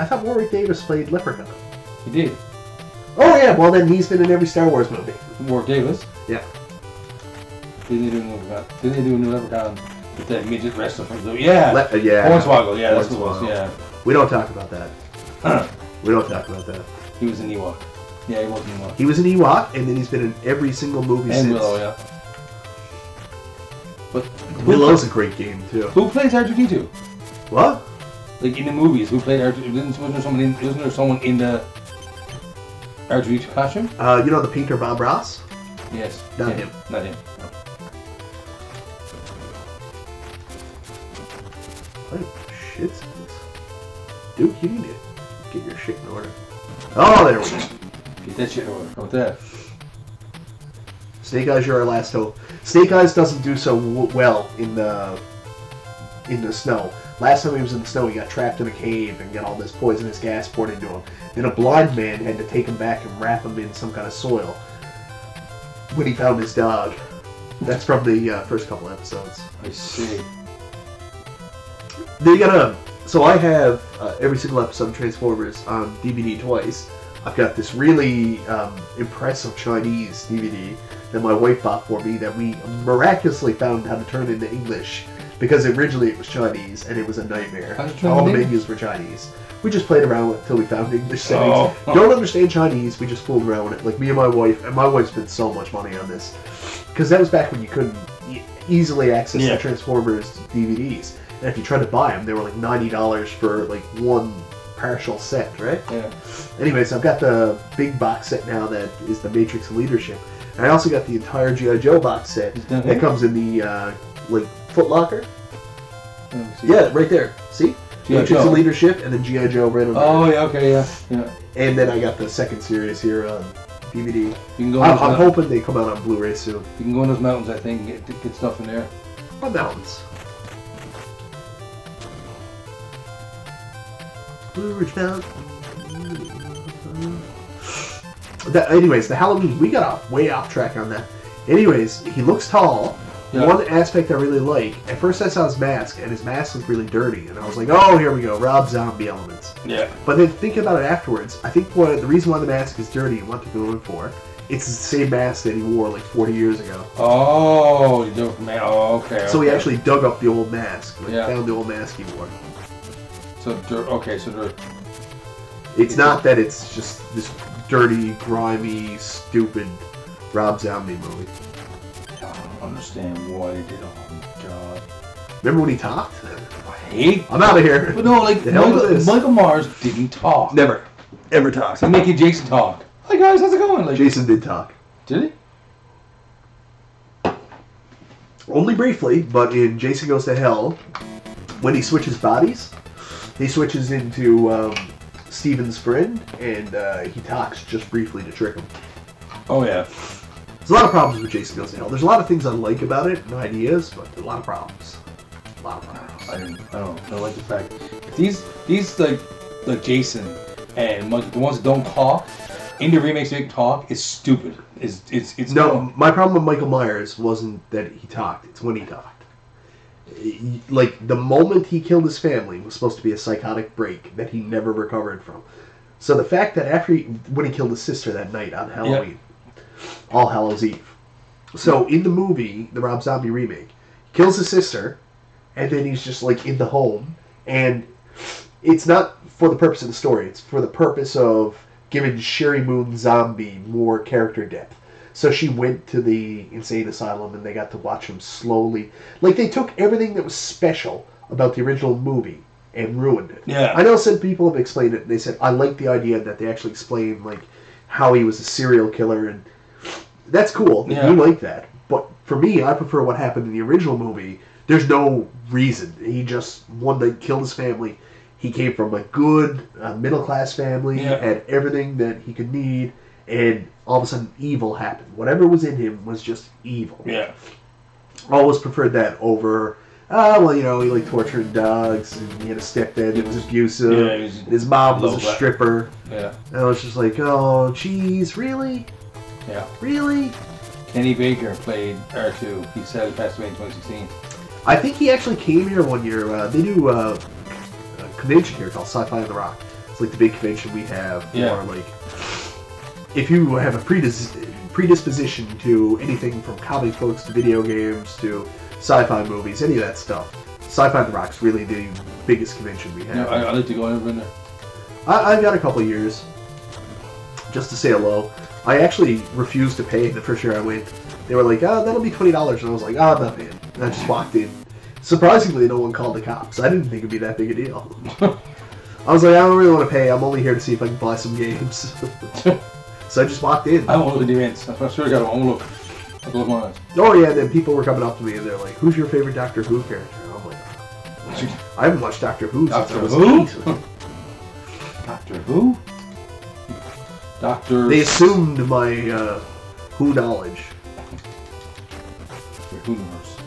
thought Warwick Davis played Leprechaun. He did. Oh yeah, well then he's been in every Star Wars movie. Warwick Davis? Yeah. Didn't they do a new Leprechaun with that midget wrestler from the... Yeah! Yeah. Hornswoggle, yeah, that's what it was, yeah. We don't talk about that. Huh. We don't talk about that. He was an Ewok. Yeah, he was an Ewok. He was an Ewok, and then he's been in every single movie since. And Willow, yeah. But Willow's a great game, too. Who plays R2-D2? What? Like in the movies, who played R2? Wasn't there someone in the R2 costume? You know the painter Bob Ross? Yes. Not him. Not him. Oh, shit. Duke, you need to get your shit in order. Oh, there we go. Get that shit in order. How about that? Snake Eyes, you're our last hope. Snake Eyes doesn't do so well in the snow. Last time he was in the snow, he got trapped in a cave and got all this poisonous gas poured into him. Then a blind man had to take him back and wrap him in some kind of soil when he found his dog. That's from the first couple episodes. I see. They got so I have every single episode of Transformers on DVD twice. I've got this really impressive Chinese DVD that my wife bought for me that we miraculously found how to turn into English, because originally it was Chinese and it was a nightmare. All the menus were Chinese. We just played around with it until we found English settings. Don't understand Chinese, we just fooled around with it. Like me and my wife spent so much money on this. Because that was back when you couldn't easily access the Transformers DVDs. And if you tried to buy them, they were like $90 for like one partial set, right? Yeah. Anyways, I've got the big box set now that is the Matrix Leadership. And I also got the entire G.I. Joe box set that comes in the like Foot Locker. Yeah, right there. See? Matrix Leadership and then G.I. Joe right on there. Oh, yeah, okay, yeah. And then I got the second series here on DVD. You can go I'm hoping they come out on Blu-ray soon. You can go in those mountains, I think, and get stuff in there. What mountains? Blue Ridge Mountain. Anyways, the Halloween, we got way off track on that. Anyways, he looks tall. Yeah. One aspect I really like, at first I saw his mask, and his mask was really dirty, and I was like, oh, here we go, Rob Zombie elements. Yeah. But then thinking about it afterwards, I think the reason why the mask is dirty and what they're going for, it's the same mask that he wore like 40 years ago. Oh, okay. So he actually dug up the old mask, found the old mask he wore. So, it's not that it's just this dirty, grimy, stupid Rob Zombie movie. I don't understand why they did. Oh my god! Remember when he talked? I'm out of here. But no, like Michael Myers didn't talk. Never, ever talk. So making Jason talk. Hi guys, how's it going? Like, Jason did talk. Did he? Only briefly, but in Jason Goes to Hell, when he switches bodies, he switches into Steven's friend, and he talks just briefly to trick him. Oh yeah. There's a lot of problems with Jason Goes to Hell. There's a lot of things I like about it, no ideas, but a lot of problems. A lot of problems. I like the fact these like Jason and Mike, the ones that don't talk in the remakes make talk is stupid. It's no. My problem with Michael Myers wasn't that he talked; it's when he talked. Like the moment he killed his family was supposed to be a psychotic break that he never recovered from. So the fact that when he killed his sister that night on Halloween. All Hallows Eve. So in the movie, the Rob Zombie remake, he kills his sister, and then he's just like in the home, and it's not for the purpose of the story, it's for the purpose of giving Sherry Moon Zombie more character depth. So she went to the insane asylum, and they got to watch him slowly. Like, they took everything that was special about the original movie and ruined it. Yeah. I know some people have explained it, and they said, I like the idea that they actually explained, like, how he was a serial killer, and that's cool. Yeah. You like that. But for me, I prefer what happened in the original movie. There's no reason. He just, one night, killed his family. He came from a good, middle-class family, had everything that he could need, and all of a sudden, evil happened. Whatever was in him was just evil. Yeah. Always preferred that over, well, you know, he liked torturing dogs, and he had a stepdad that was abusive, and his mom was a stripper. Yeah. And I was just like, oh, geez, really? Yeah. Really? Kenny Baker played R2. He sadly passed away in 2016. I think he actually came here one year. They do a convention here called Sci-Fi on the Rock. It's like the big convention we have for, like, if you have a predisposition to anything from comic books to video games to sci-fi movies, any of that stuff, Sci-Fi on the Rock's really the biggest convention we have. Yeah, I'd like to go. I've never been there. I've got a couple of years just to say hello. I actually refused to pay the first year I went. They were like, oh, that'll be $20. And I was like, oh, I'm not paying. And I just walked in. Surprisingly, no one called the cops. I didn't think it'd be that big a deal. I was like, I don't really want to pay. I'm only here to see if I can buy some games. So I just walked in. I won't look at the events. I swear to God, I won't look. I'll close my eyes. Oh yeah, and then people were coming up to me and they're like, "Who's your favorite Doctor Who character?" And I'm like, I haven't watched Doctor Who since I was 8. Doctor Who? Doctor... They assumed my Who knowledge. Your Who knows.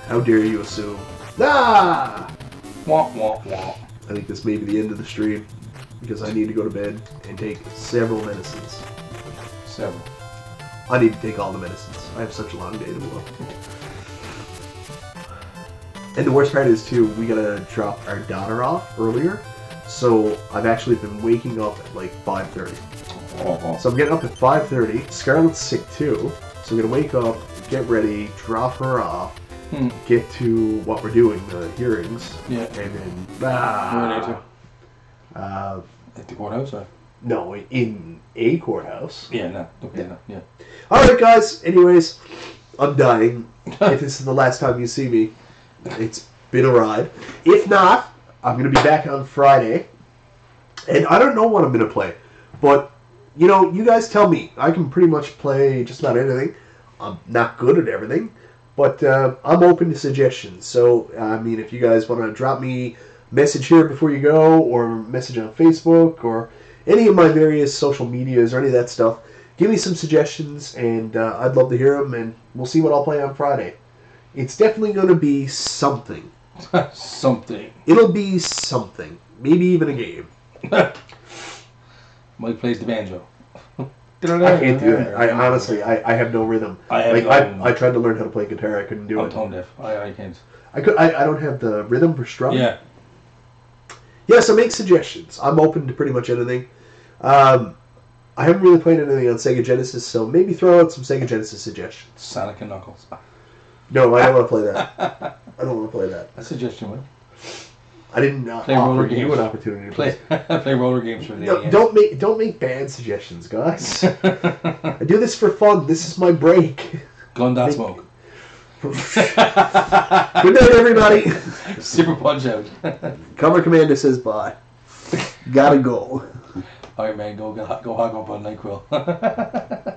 How dare you assume? Ah! Wah, wah, wah. I think this may be the end of the stream because I need to go to bed and take several medicines. Several. I need to take all the medicines. I have such a long day tomorrow. And the worst part is, too, we gotta drop our daughter off earlier. So I've actually been waking up at like 5:30. Oh. So I'm getting up at 5:30. Scarlett's sick, too. So I'm gonna wake up, get ready, drop her off, get to what we're doing, the hearings. Yeah. And then... Where are they at the courthouse, or? No, in a courthouse. Yeah, no. Okay, yeah. No, yeah. Alright, guys. Anyways, I'm dying. If this is the last time you see me, it's been a ride. If not, I'm going to be back on Friday. And I don't know what I'm going to play. But, you know, you guys tell me. I can pretty much play just about anything. I'm not good at everything. But I'm open to suggestions. So, I mean, if you guys want to drop me a message here before you go, or message on Facebook, or any of my various social medias, or any of that stuff, give me some suggestions, and I'd love to hear them, and we'll see what I'll play on Friday. It's definitely going to be something. Something. It'll be something. Maybe even a game. Mike plays the banjo. I can't do that. I honestly, I have no rhythm. I tried to learn how to play guitar. I couldn't do it. I'm tone deaf. I can't. I don't have the rhythm for strumming. Yeah. Yeah, so make suggestions. I'm open to pretty much anything. I haven't really played anything on Sega Genesis, so maybe throw out some Sega Genesis suggestions. Sonic and Knuckles. No, I don't want to play that. I don't want to play that. A suggestion, Mike. I didn't offer you an opportunity to play. Play roller games for the No, don't make bad suggestions, guys. I do this for fun. This is my break. Gun.smoke. Good night, everybody. Super Punch Out. Cover Commander says bye. Gotta go. Alright, man. Go hog up on NyQuil.